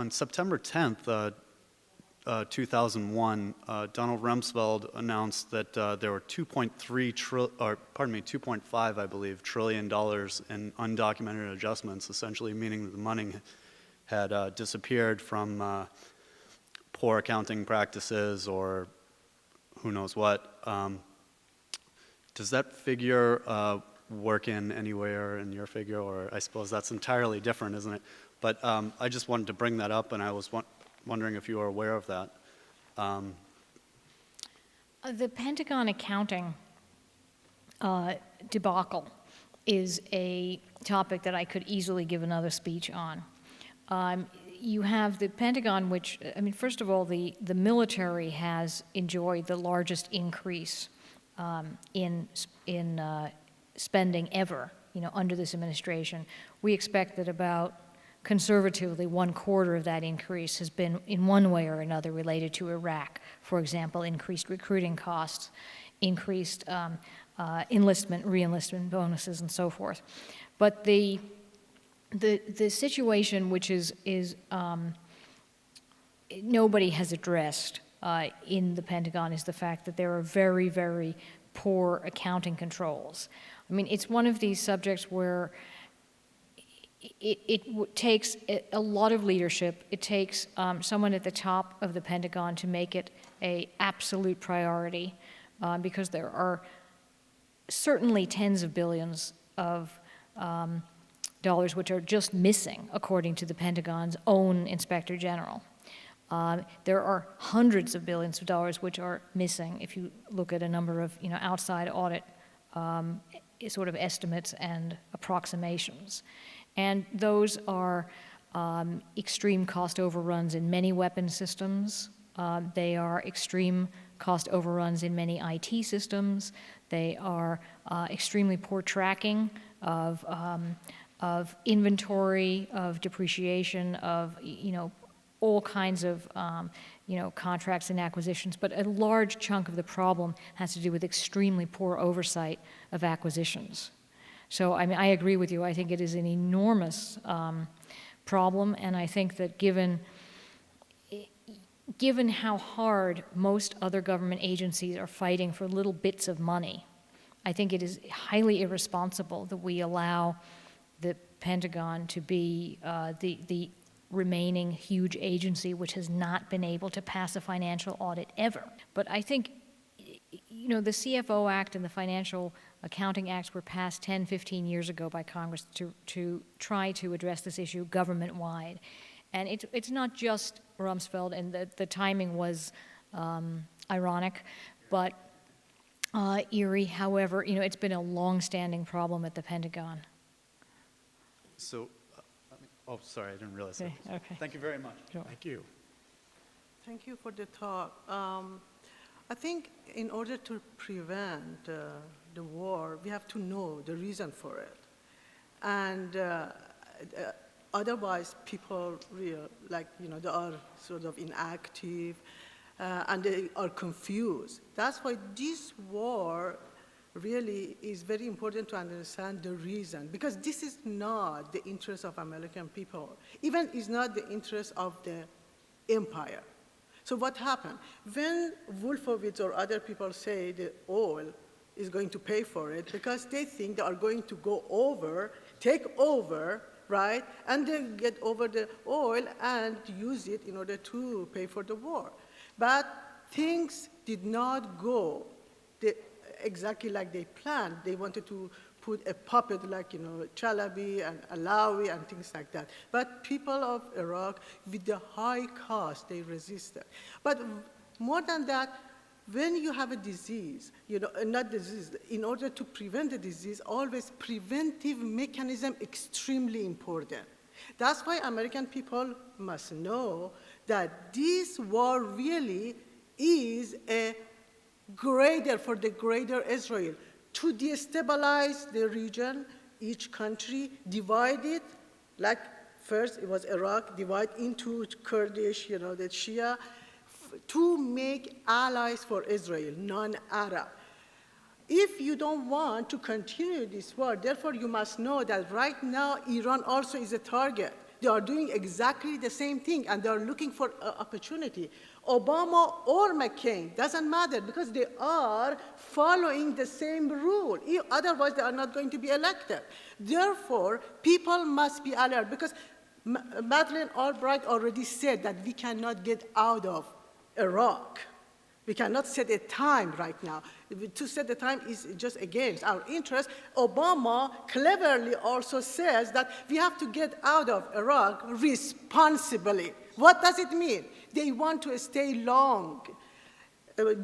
September 10th, 2001, Donald Rumsfeld announced that there were 2.5, I believe, trillion dollars in undocumented adjustments, essentially meaning that the money had disappeared from poor accounting practices or who knows what. Does that figure work in anywhere in your figure, or I suppose that's entirely different, isn't it? But I just wanted to bring that up, and I was wondering if you are aware of that. The Pentagon accounting debacle is a topic that I could easily give another speech on. You have the Pentagon, which, I mean, first of all, the military has enjoyed the largest increase in spending ever, under this administration. We expect that about conservatively 1/4 of that increase has been in one way or another related to Iraq. For example, increased recruiting costs, increased enlistment, re-enlistment bonuses, and so forth. But the situation which is nobody has addressed in the Pentagon is the fact that there are very, very poor accounting controls. I mean, it's one of these subjects where it takes a lot of leadership. It takes someone at the top of the Pentagon to make it an absolute priority because there are certainly tens of billions of dollars which are just missing, according to the Pentagon's own Inspector General. There are hundreds of billions of dollars which are missing if you look at a number of outside audit sort of estimates and approximations. And those are extreme cost overruns in many weapon systems. They are extreme cost overruns in many IT systems. They are extremely poor tracking of inventory, of depreciation, of all kinds of contracts and acquisitions. But a large chunk of the problem has to do with extremely poor oversight of acquisitions. So I mean, I agree with you. I think it is an enormous problem, and I think that given how hard most other government agencies are fighting for little bits of money, I think it is highly irresponsible that we allow the Pentagon to be the remaining huge agency which has not been able to pass a financial audit ever. But I think, the CFO Act and the Financial Accounting Acts were passed 10, 15 years ago by Congress to try to address this issue government-wide. And it's not just Rumsfeld, and the timing was ironic, but eerie. However, it's been a long-standing problem at the Pentagon. So, sorry, I didn't realize that. Okay. Thank you very much. Sure. Thank you. Thank you for the talk. I think in order to prevent the war, we have to know the reason for it. And otherwise, people they are sort of inactive and they are confused. That's why this war really is very important to understand the reason, because this is not the interest of American people. Even is not the interest of the empire. So what happened? When Wolfowitz or other people say the oil is going to pay for it, because they think they are going to go over, take over, right, and then get over the oil and use it in order to pay for the war. But things did not go exactly like they planned. They wanted to put a puppet like, Chalabi and Alawi and things like that. But people of Iraq, with the high cost, they resisted. But more than that, when you have a disease, not disease, in order to prevent the disease, always preventive mechanism extremely important. That's why American people must know that this war really is a greater for the greater Israel, to destabilize the region, each country, divide it, like first it was Iraq, divide into Kurdish, the Shia, to make allies for Israel, non-Arab. If you don't want to continue this war, therefore you must know that right now Iran also is a target. They are doing exactly the same thing, and they are looking for opportunity. Obama or McCain, doesn't matter, because they are following the same rule. Otherwise, they are not going to be elected. Therefore, people must be alert, because Madeleine Albright already said that we cannot get out of Iraq. We cannot set a time right now. To set the time is just against our interest. Obama cleverly also says that we have to get out of Iraq responsibly. What does it mean? They want to stay long.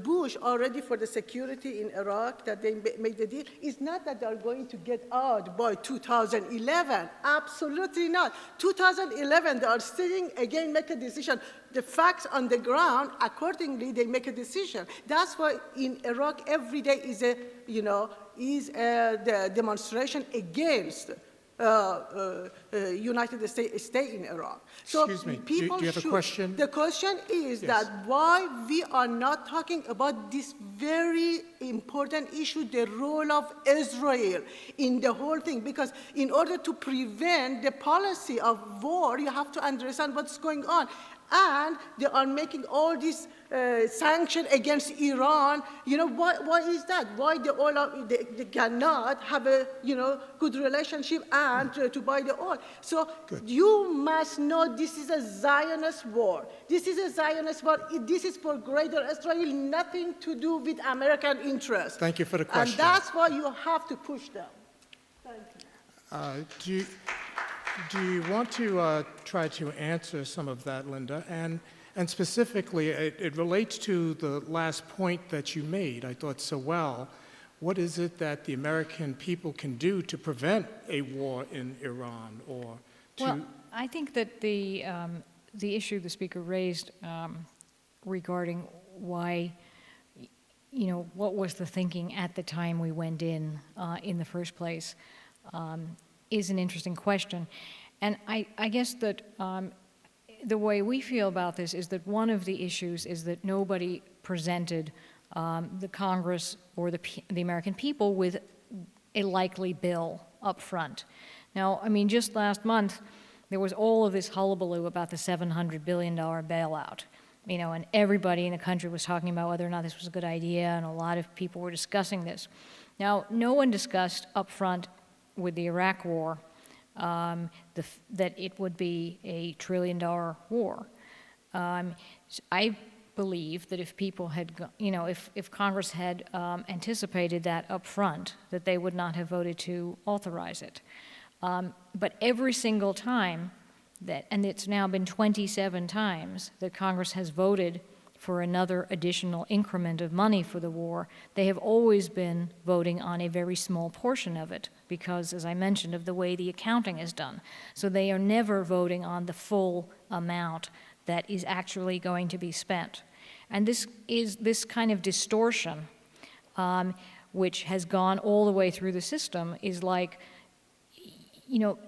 Bush already for the security in Iraq that they made the deal. It's not that they're going to get out by 2011. Absolutely not. 2011, they are sitting again, make a decision. The facts on the ground, accordingly, they make a decision. That's why in Iraq every day is a the demonstration against United States stay in Iraq. So Excuse me, do people you have a question? The question is Yes. that why we are not talking about this very important issue, the role of Israel in the whole thing, because in order to prevent the policy of war, you have to understand what's going on. And they are making all these sanctions against Iran. Why is that? Why they cannot have a good relationship and to buy the oil? So you must know this is a Zionist war. This is a Zionist war. This is for greater Israel, nothing to do with American interests. Thank you for the question. And that's why you have to push them. Thank you. Do you want to try to answer some of that, Linda? And specifically, it relates to the last point that you made, I thought so well. What is it that the American people can do to prevent a war in Iran or to... Well, I think that the issue the speaker raised regarding why, what was the thinking at the time we went in the first place, is an interesting question. And I guess that the way we feel about this is that one of the issues is that nobody presented the Congress or the American people with a likely bill up front. Now, just last month, there was all of this hullabaloo about the $700 billion bailout. And everybody in the country was talking about whether or not this was a good idea, and a lot of people were discussing this. Now, no one discussed up front with the Iraq war that it would be a $1 trillion war. I believe that if people had, if Congress had anticipated that up front, that they would not have voted to authorize it. But every single time and it's now been 27 times that Congress has voted for another additional increment of money for the war, they have always been voting on a very small portion of it because, as I mentioned, of the way the accounting is done. So they are never voting on the full amount that is actually going to be spent. And this kind of distortion, which has gone all the way through the system, is like,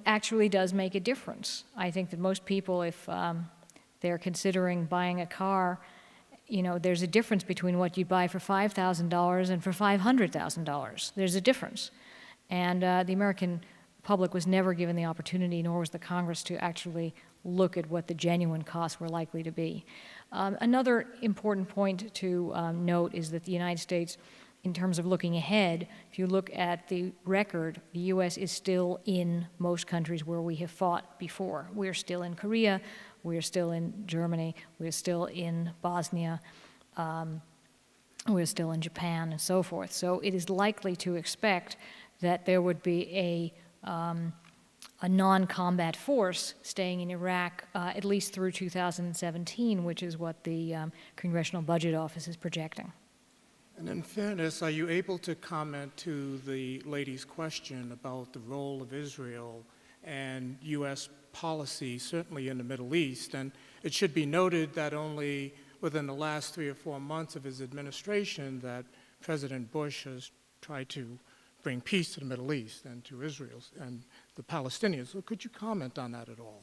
actually does make a difference. I think that most people, if they're considering buying a car, there's a difference between what you buy for $5,000 and for $500,000. There's a difference. And the American public was never given the opportunity, nor was the Congress, to actually look at what the genuine costs were likely to be. Another important point to note is that the United States, in terms of looking ahead, if you look at the record, the U.S. is still in most countries where we have fought before. We're still in Korea, we're still in Germany, we're still in Bosnia, we're still in Japan, and so forth. So it is likely to expect that there would be a non-combat force staying in Iraq at least through 2017, which is what the Congressional Budget Office is projecting. And in fairness, are you able to comment to the lady's question about the role of Israel and U.S. policy, certainly in the Middle East? And it should be noted that only within the last 3 or 4 months of his administration that President Bush has tried to bring peace to the Middle East and to Israel and the Palestinians. So could you comment on that at all?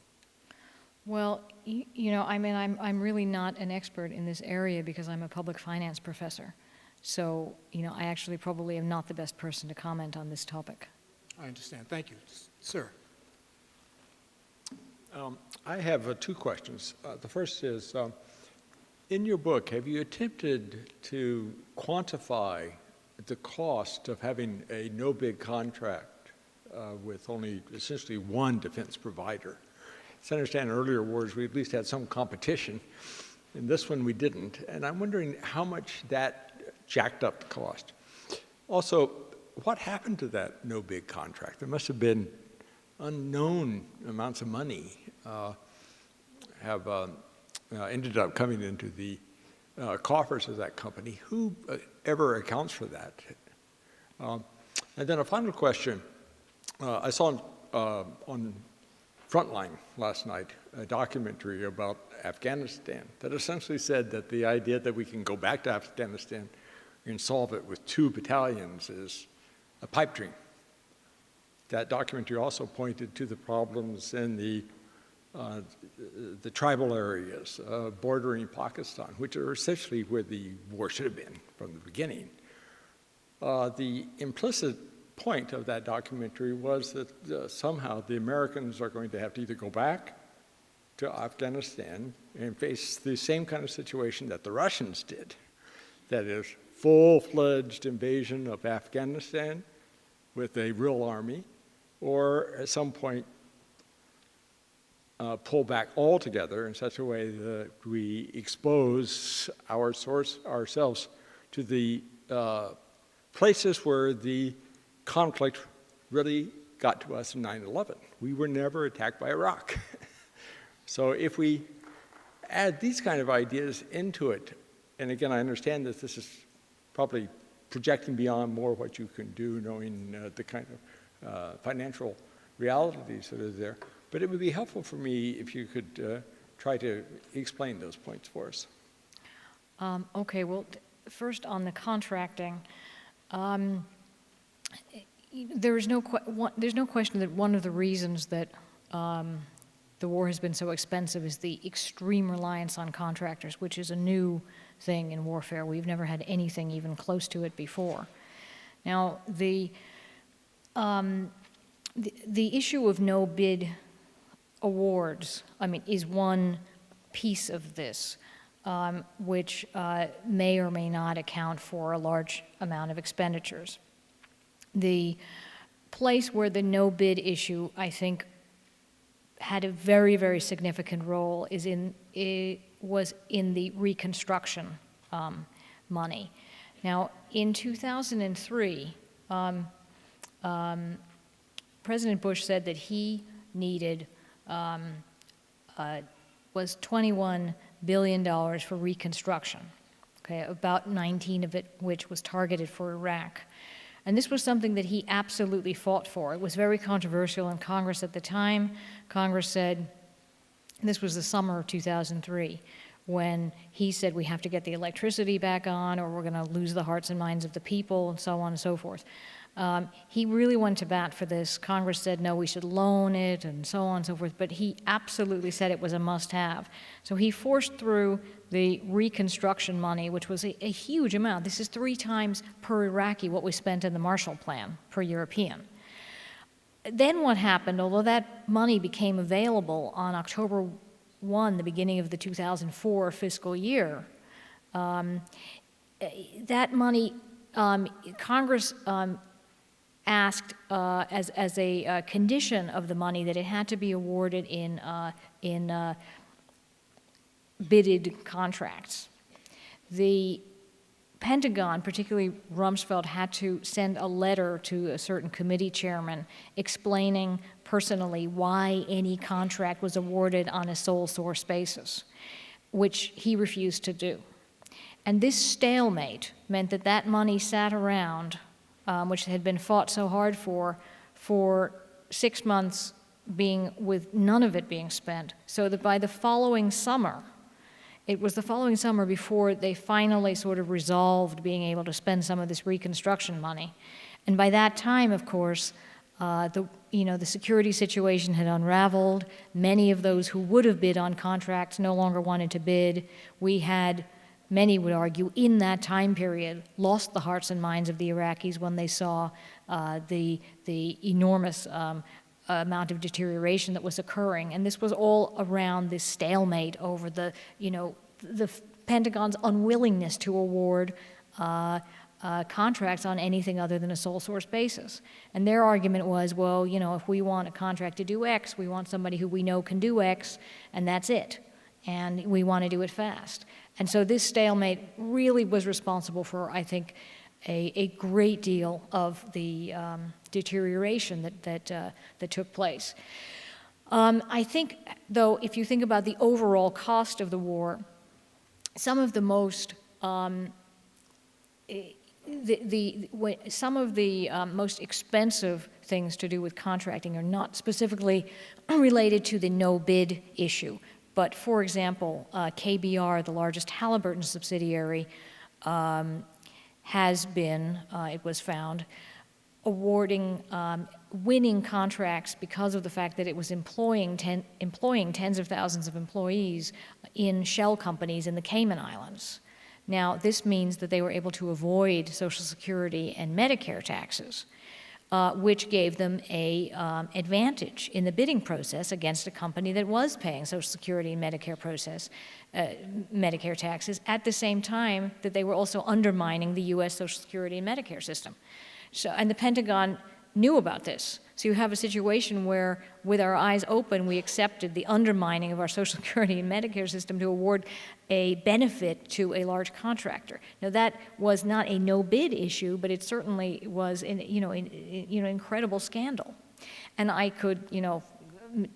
Well, you know, I mean, I'm really not an expert in this area because I'm a public finance professor. So, you know, I actually probably am not the best person to comment on this topic. I understand. Thank you. Sir. I have 2 questions. The first is, in your book, have you attempted to quantify the cost of having a no-bid contract with only essentially one defense provider? As I understand, in earlier wars, we at least had some competition. In this one, we didn't. And I'm wondering how much that jacked up the cost. Also, what happened to that no-bid contract? There must have been unknown amounts of money have ended up coming into the coffers of that company. Who ever accounts for that? And then a final question. I saw on Frontline last night a documentary about Afghanistan that essentially said that the idea that we can go back to Afghanistan and solve it with 2 battalions is a pipe dream. That documentary also pointed to the problems in the tribal areas bordering Pakistan, which are essentially where the war should have been from the beginning. The implicit point of that documentary was that somehow the Americans are going to have to either go back to Afghanistan and face the same kind of situation that the Russians did, that is, full-fledged invasion of Afghanistan with a real army, or at some point pull back altogether in such a way that we expose ourselves to the places where the conflict really got to us in 9/11. We were never attacked by Iraq. So if we add these kind of ideas into it, and again, I understand that this is probably projecting beyond more what you can do, knowing the kind of financial realities that are there, but it would be helpful for me if you could try to explain those points for us. Okay, well, first on the contracting, there's no question that one of the reasons that the war has been so expensive is the extreme reliance on contractors, which is a new thing in warfare. We've never had anything even close to it before. Now, the issue of no bid awards, is one piece of this, which may or may not account for a large amount of expenditures. The place where the no bid issue, I think, had a very, very significant role was in the reconstruction money. Now, in 2003, President Bush said that he needed was $21 billion for reconstruction, okay, about 19 of it which was targeted for Iraq. And this was something that he absolutely fought for. It was very controversial in Congress at the time. Congress said, this was the summer of 2003, when he said we have to get the electricity back on or we're going to lose the hearts and minds of the people and so on and so forth. He really went to bat for this. Congress said, no, we should loan it and so on and so forth, but he absolutely said it was a must-have. So he forced through the reconstruction money, which was a huge amount. This is 3 times per Iraqi what we spent in the Marshall Plan per European. Then what happened, although that money became available on October 1, the beginning of the 2004 fiscal year, that money, Congress asked as a condition of the money that it had to be awarded in bidded contracts. The Pentagon, particularly Rumsfeld, had to send a letter to a certain committee chairman explaining personally why any contract was awarded on a sole source basis, which he refused to do. And this stalemate meant that that money sat around, which had been fought so hard for 6 months, with none of it being spent, so that by the following summer, it was the following summer before they finally sort of resolved being able to spend some of this reconstruction money. And by that time, of course, the security situation had unraveled. Many of those who would have bid on contracts no longer wanted to bid. We had, many would argue, in that time period, lost the hearts and minds of the Iraqis when they saw the enormous amount of deterioration that was occurring. And this was all around this stalemate over the Pentagon's unwillingness to award contracts on anything other than a sole source basis. And their argument was, well, if we want a contract to do X, we want somebody who we know can do X, and that's it. And we want to do it fast. And so this stalemate really was responsible for, I think, a great deal of the deterioration that took place. I think, though, if you think about the overall cost of the war, some of the most most expensive things to do with contracting are not specifically related to the no-bid issue. But, for example, KBR, the largest Halliburton subsidiary, has been, it was found, winning contracts because of the fact that it was employing tens of thousands of employees in shell companies in the Cayman Islands. Now, this means that they were able to avoid Social Security and Medicare taxes, which gave them an advantage in the bidding process against a company that was paying Social Security and Medicare taxes at the same time that they were also undermining the U.S. Social Security and Medicare system. And the Pentagon knew about this. So you have a situation where, with our eyes open, we accepted the undermining of our Social Security and Medicare system to award a benefit to a large contractor. Now, that was not a no-bid issue, but it certainly was an incredible scandal. And I could,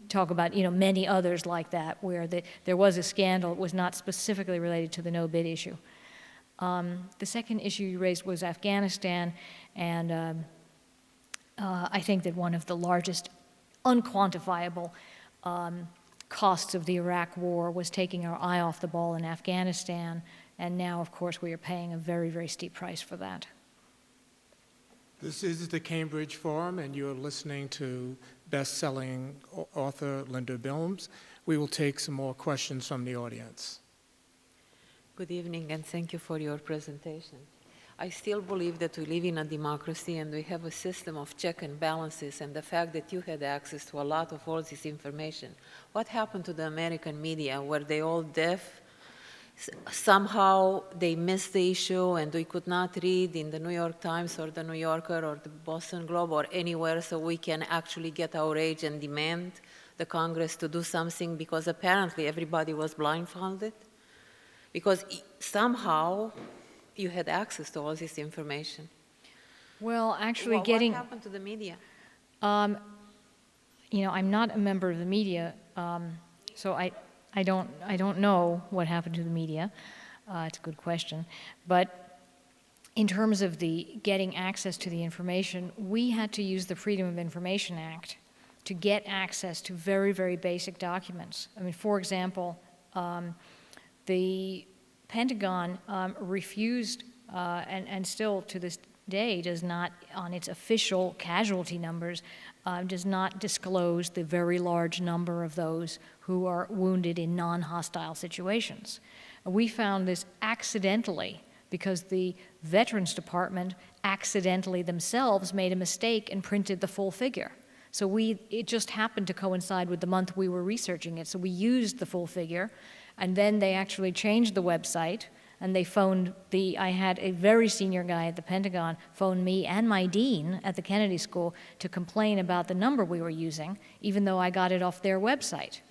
talk about, many others like that where there was a scandal. It was not specifically related to the no-bid issue. The second issue you raised was Afghanistan, and I think that one of the largest unquantifiable costs of the Iraq War was taking our eye off the ball in Afghanistan, and now, of course, we are paying a very, very steep price for that. This is the Cambridge Forum, and you're listening to best-selling author Linda Bilmes. We will take some more questions from the audience. Good evening, and thank you for your presentation. I still believe that we live in a democracy and we have a system of check and balances, and the fact that you had access to a lot of all this information. What happened to the American media? Were they all deaf? Somehow they missed the issue and we could not read in the New York Times or the New Yorker or the Boston Globe or anywhere, so we can actually get outraged and demand the Congress to do something, because apparently everybody was blindfolded? Because somehow you had access to all this information. Well, actually, What happened to the media? I'm not a member of the media, so I don't know what happened to the media. It's a good question. But in terms of the getting access to the information, we had to use the Freedom of Information Act to get access to very, very basic documents. I mean, for example, the Pentagon refused, and still to this day does not, on its official casualty numbers, does not disclose the very large number of those who are wounded in non-hostile situations. We found this accidentally because the Veterans Department accidentally themselves made a mistake and printed the full figure. So it just happened to coincide with the month we were researching it, so we used the full figure. And then they actually changed the website, and they phoned I had a very senior guy at the Pentagon phone me and my dean at the Kennedy School to complain about the number we were using, even though I got it off their website.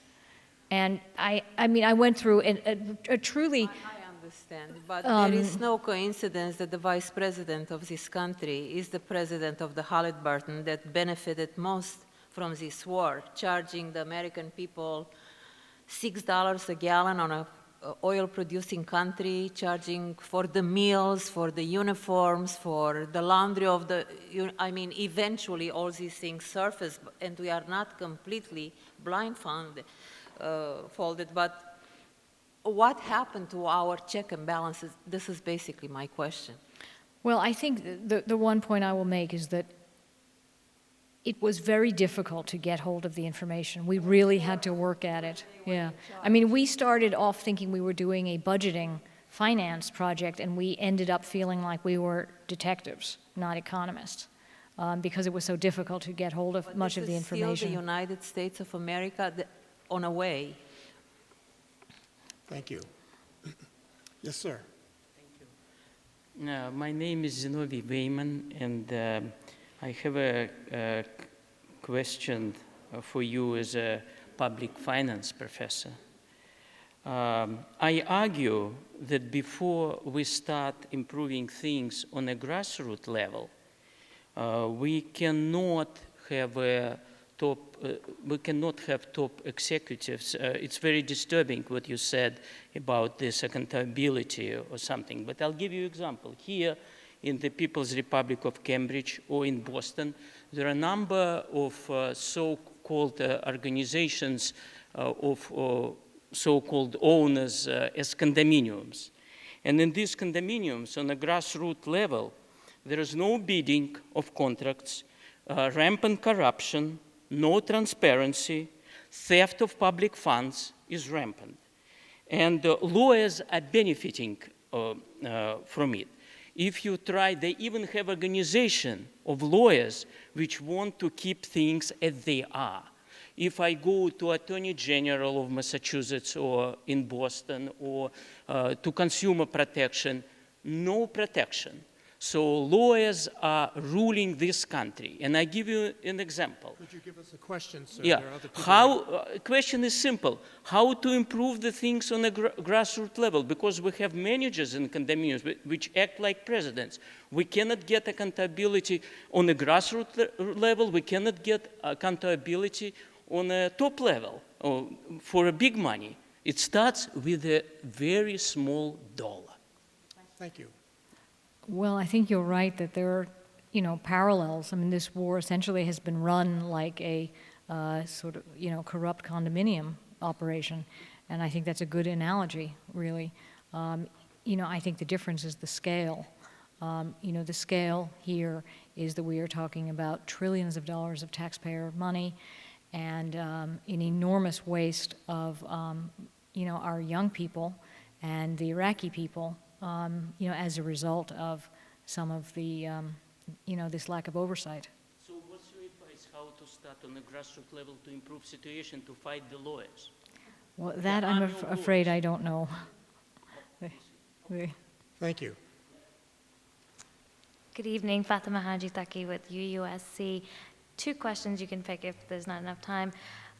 And I went through a truly... I understand, but there is no coincidence that the vice president of this country is the president of the Halliburton that benefited most from this war, charging the American people $6 a gallon on a oil-producing country, charging for the meals, for the uniforms, for the laundry of the... eventually all these things surface, and we are not completely blindfolded. But what happened to our check and balances? This is basically my question. Well, I think the one point I will make is that it was very difficult to get hold of the information. We really had to work at it. Yeah. I mean, we started off thinking we were doing a budgeting finance project, and we ended up feeling like we were detectives, not economists, because it was so difficult to get hold of much of the This is still information. the United States of America on a way. Thank you. Yes, sir. My name is Zinovi Weyman, and I have a question for you as a public finance professor. I argue that before we start improving things on a grassroots level, we cannot have top executives. It's very disturbing what you said about this accountability or something. But I'll give you an example. Here in the People's Republic of Cambridge or in Boston, there are a number of so-called organizations of so-called owners as condominiums. And in these condominiums, on a grassroots level, there is no bidding of contracts, rampant corruption, no transparency, theft of public funds is rampant. And lawyers are benefiting from it. If you try, they even have organization of lawyers which want to keep things as they are. If I go to Attorney General of Massachusetts or in Boston or to consumer protection, no protection. So lawyers are ruling this country. And I give you an example. Could you give us a question, sir? Yeah. There are other people How? Question is simple. How to improve the things on a grassroots level? Because we have managers in condominiums which act like presidents. We cannot get accountability on a grassroots level. We cannot get accountability on a top level or for a big money. It starts with a very small dollar. Thank you. Well, I think you're right that there are, parallels. I mean, this war essentially has been run like a sort of, corrupt condominium operation, and I think that's a good analogy, really. I think the difference is the scale. The scale here is that we are talking about trillions of dollars of taxpayer money and an enormous waste of, our young people and the Iraqi people, as a result of some of the, this lack of oversight. So what's your advice how to start on a grassroots level to improve situation, to fight the lawyers? Well, that I'm afraid I don't know. Thank you. Good evening, Fatima Haji Taki with UUSC. 2 questions you can pick if there's not enough time.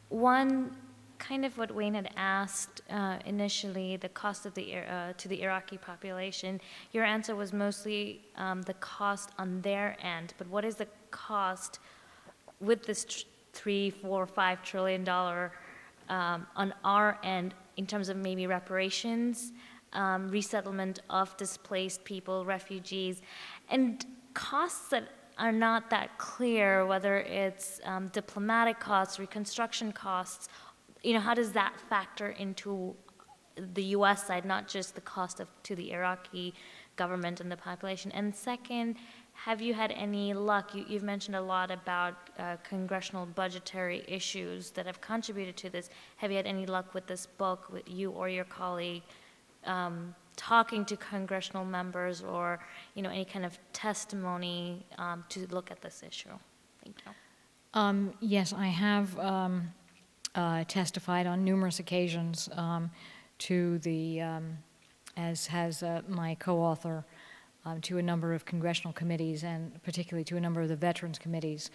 One, kind of what Wayne had asked initially, the cost of to the Iraqi population. Your answer was mostly the cost on their end, but what is the cost with this $3, $4, $5 trillion on our end in terms of maybe reparations, resettlement of displaced people, refugees, and costs that are not that clear, whether it's diplomatic costs, reconstruction costs. How does that factor into the U.S. side, not just the cost to the Iraqi government and the population? And second, have you had any luck? You've mentioned a lot about congressional budgetary issues that have contributed to this. Have you had any luck with this book, with you or your colleague, talking to congressional members or, any kind of testimony to look at this issue? Thank you. Yes, I have testified on numerous occasions to the, as has my co-author, to a number of congressional committees and particularly to a number of the veterans committees.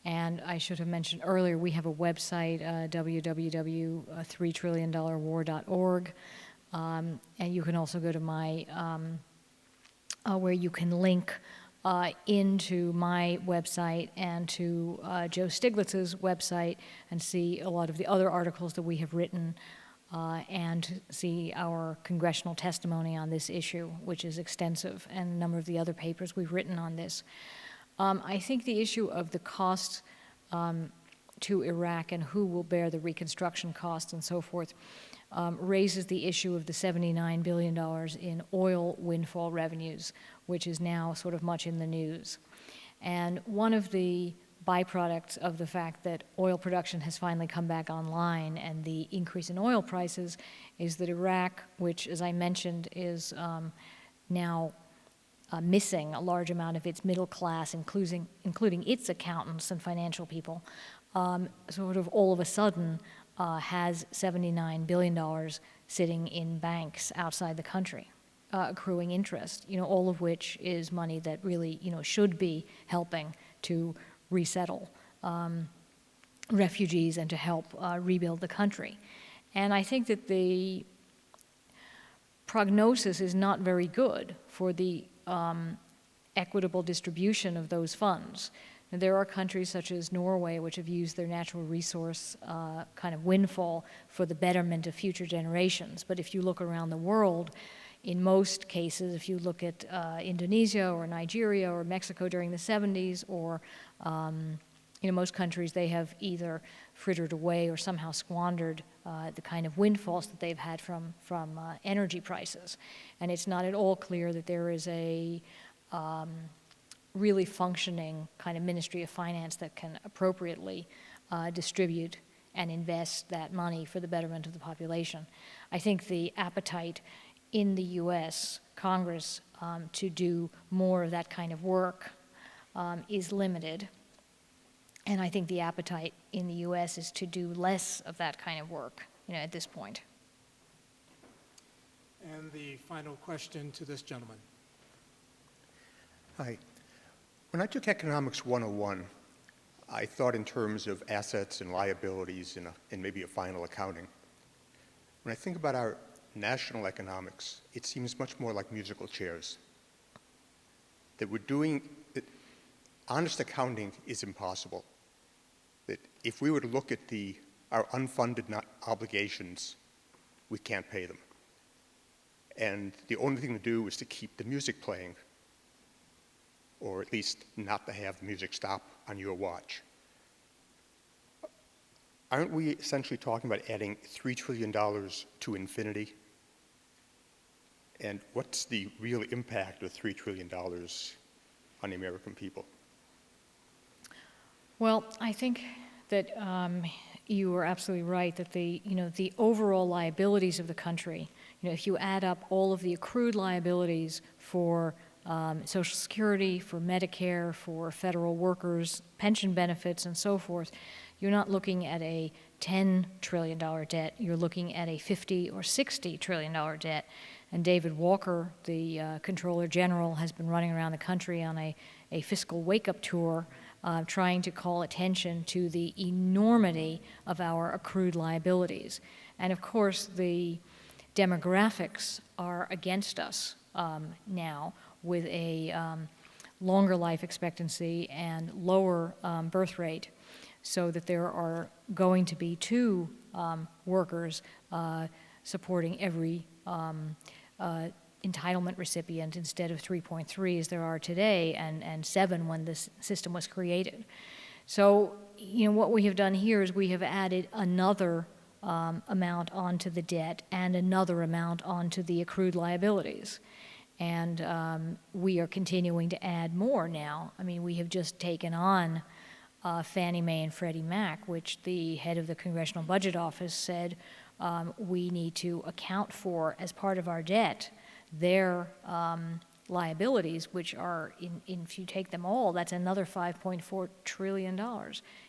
And I should have mentioned earlier, we have a website, www.3trilliondollarwar.org. And you can also go to my, where you can link into my website and to Joe Stiglitz's website and see a lot of the other articles that we have written and see our congressional testimony on this issue, which is extensive, and a number of the other papers we've written on this. I think the issue of the cost to Iraq and who will bear the reconstruction costs and so forth, raises the issue of the $79 billion in oil windfall revenues, which is now sort of much in the news. And one of the byproducts of the fact that oil production has finally come back online and the increase in oil prices is that Iraq, which, as I mentioned, is now missing a large amount of its middle class, including its accountants and financial people, sort of all of a sudden has $79 billion sitting in banks outside the country, accruing interest, all of which is money that really, should be helping to resettle refugees and to help rebuild the country. And I think that the prognosis is not very good for the equitable distribution of those funds. And there are countries such as Norway which have used their natural resource kind of windfall for the betterment of future generations. But if you look around the world, in most cases, if you look at Indonesia or Nigeria or Mexico during the 70s, or most countries, they have either frittered away or somehow squandered the kind of windfalls that they've had from energy prices. And it's not at all clear that there is a really functioning kind of Ministry of Finance that can appropriately distribute and invest that money for the betterment of the population. I think the appetite in the U.S. Congress to do more of that kind of work is limited. And I think the appetite in the U.S. is to do less of that kind of work, at this point. And the final question to this gentleman. Hi. When I took Economics 101, I thought in terms of assets and liabilities and maybe a final accounting. When I think about our national economics, it seems much more like musical chairs. That honest accounting is impossible. That if we were to look at our unfunded obligations, we can't pay them. And the only thing to do is to keep the music playing, or at least not to have the music stop on your watch. Aren't we essentially talking about adding $3 trillion to infinity? And what's the real impact of $3 trillion on the American people? Well, I think that you are absolutely right that the overall liabilities of the country, if you add up all of the accrued liabilities for Social Security, for Medicare, for federal workers, pension benefits, and so forth, you're not looking at a $10 trillion debt, you're looking at a $50 or $60 trillion debt. And David Walker, the Comptroller General, has been running around the country on a fiscal wake-up tour trying to call attention to the enormity of our accrued liabilities. And of course, the demographics are against us now, with a longer life expectancy and lower birth rate, so that there are going to be 2 workers supporting every entitlement recipient instead of 3.3 as there are today, and 7 when this system was created. So, what we have done here is we have added another amount onto the debt and another amount onto the accrued liabilities. And we are continuing to add more now. I mean, we have just taken on Fannie Mae and Freddie Mac, which the head of the Congressional Budget Office said we need to account for as part of our debt their liabilities, which are, if you take them all, that's another $5.4 trillion.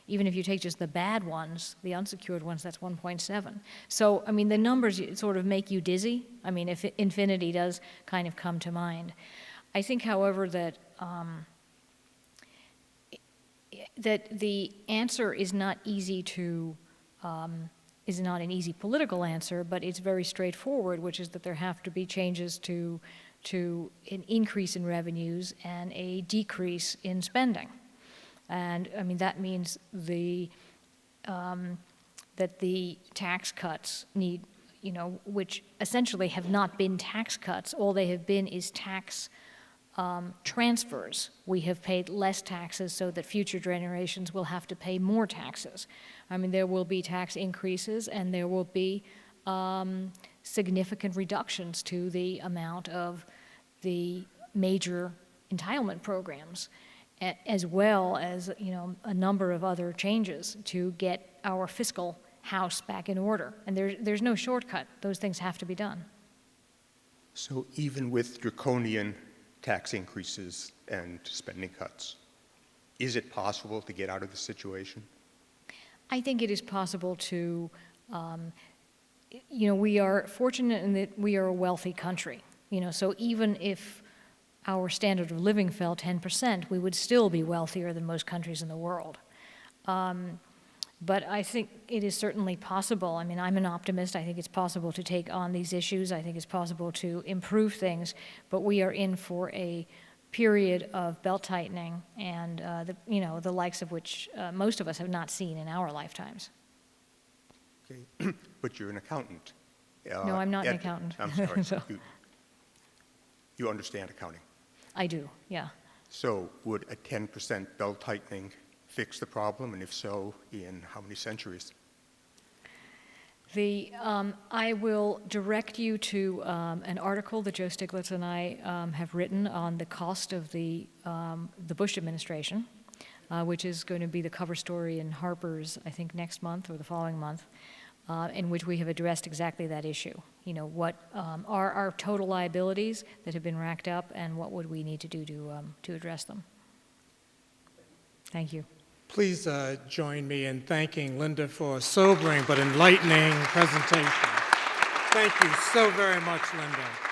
Even if you take just the bad ones, the unsecured ones, that's 1.7. So, I mean, the numbers sort of make you dizzy. I mean, if infinity does kind of come to mind. I think, however, that that the answer is not easy to, is not an easy political answer, but it's very straightforward, which is that there have to be changes to an increase in revenues and a decrease in spending. And I mean, that means that the tax cuts need, which essentially have not been tax cuts. All they have been is tax transfers. We have paid less taxes so that future generations will have to pay more taxes. I mean, there will be tax increases and there will be significant reductions to the amount of the major entitlement programs, as well as, you know, a number of other changes to get our fiscal house back in order. And there's no shortcut. Those things have to be done. So even with draconian tax increases and spending cuts, is it possible to get out of the situation? I think it is possible to, you know, we are fortunate in that we are a wealthy country. You know, so even if our standard of living fell 10%, we would still be wealthier than most countries in the world. But I think it is certainly possible. I mean, I'm an optimist. I think it's possible to take on these issues. I think it's possible to improve things. But we are in for a period of belt-tightening and, you know, the likes of which most of us have not seen in our lifetimes. Okay. But you're an accountant. No, I'm not an accountant. I'm sorry. So, you understand accounting. I do, yeah. So would a 10% belt-tightening fix the problem, and if so, in how many centuries? I will direct you to an article that Joe Stiglitz and I have written on the cost of the Bush administration, which is going to be the cover story in Harper's, I think, next month or the following month, in which we have addressed exactly that issue. You know, what are our total liabilities that have been racked up, and what would we need to do to address them? Thank you. Please join me in thanking Linda for a sobering but enlightening presentation. Thank you so very much, Linda.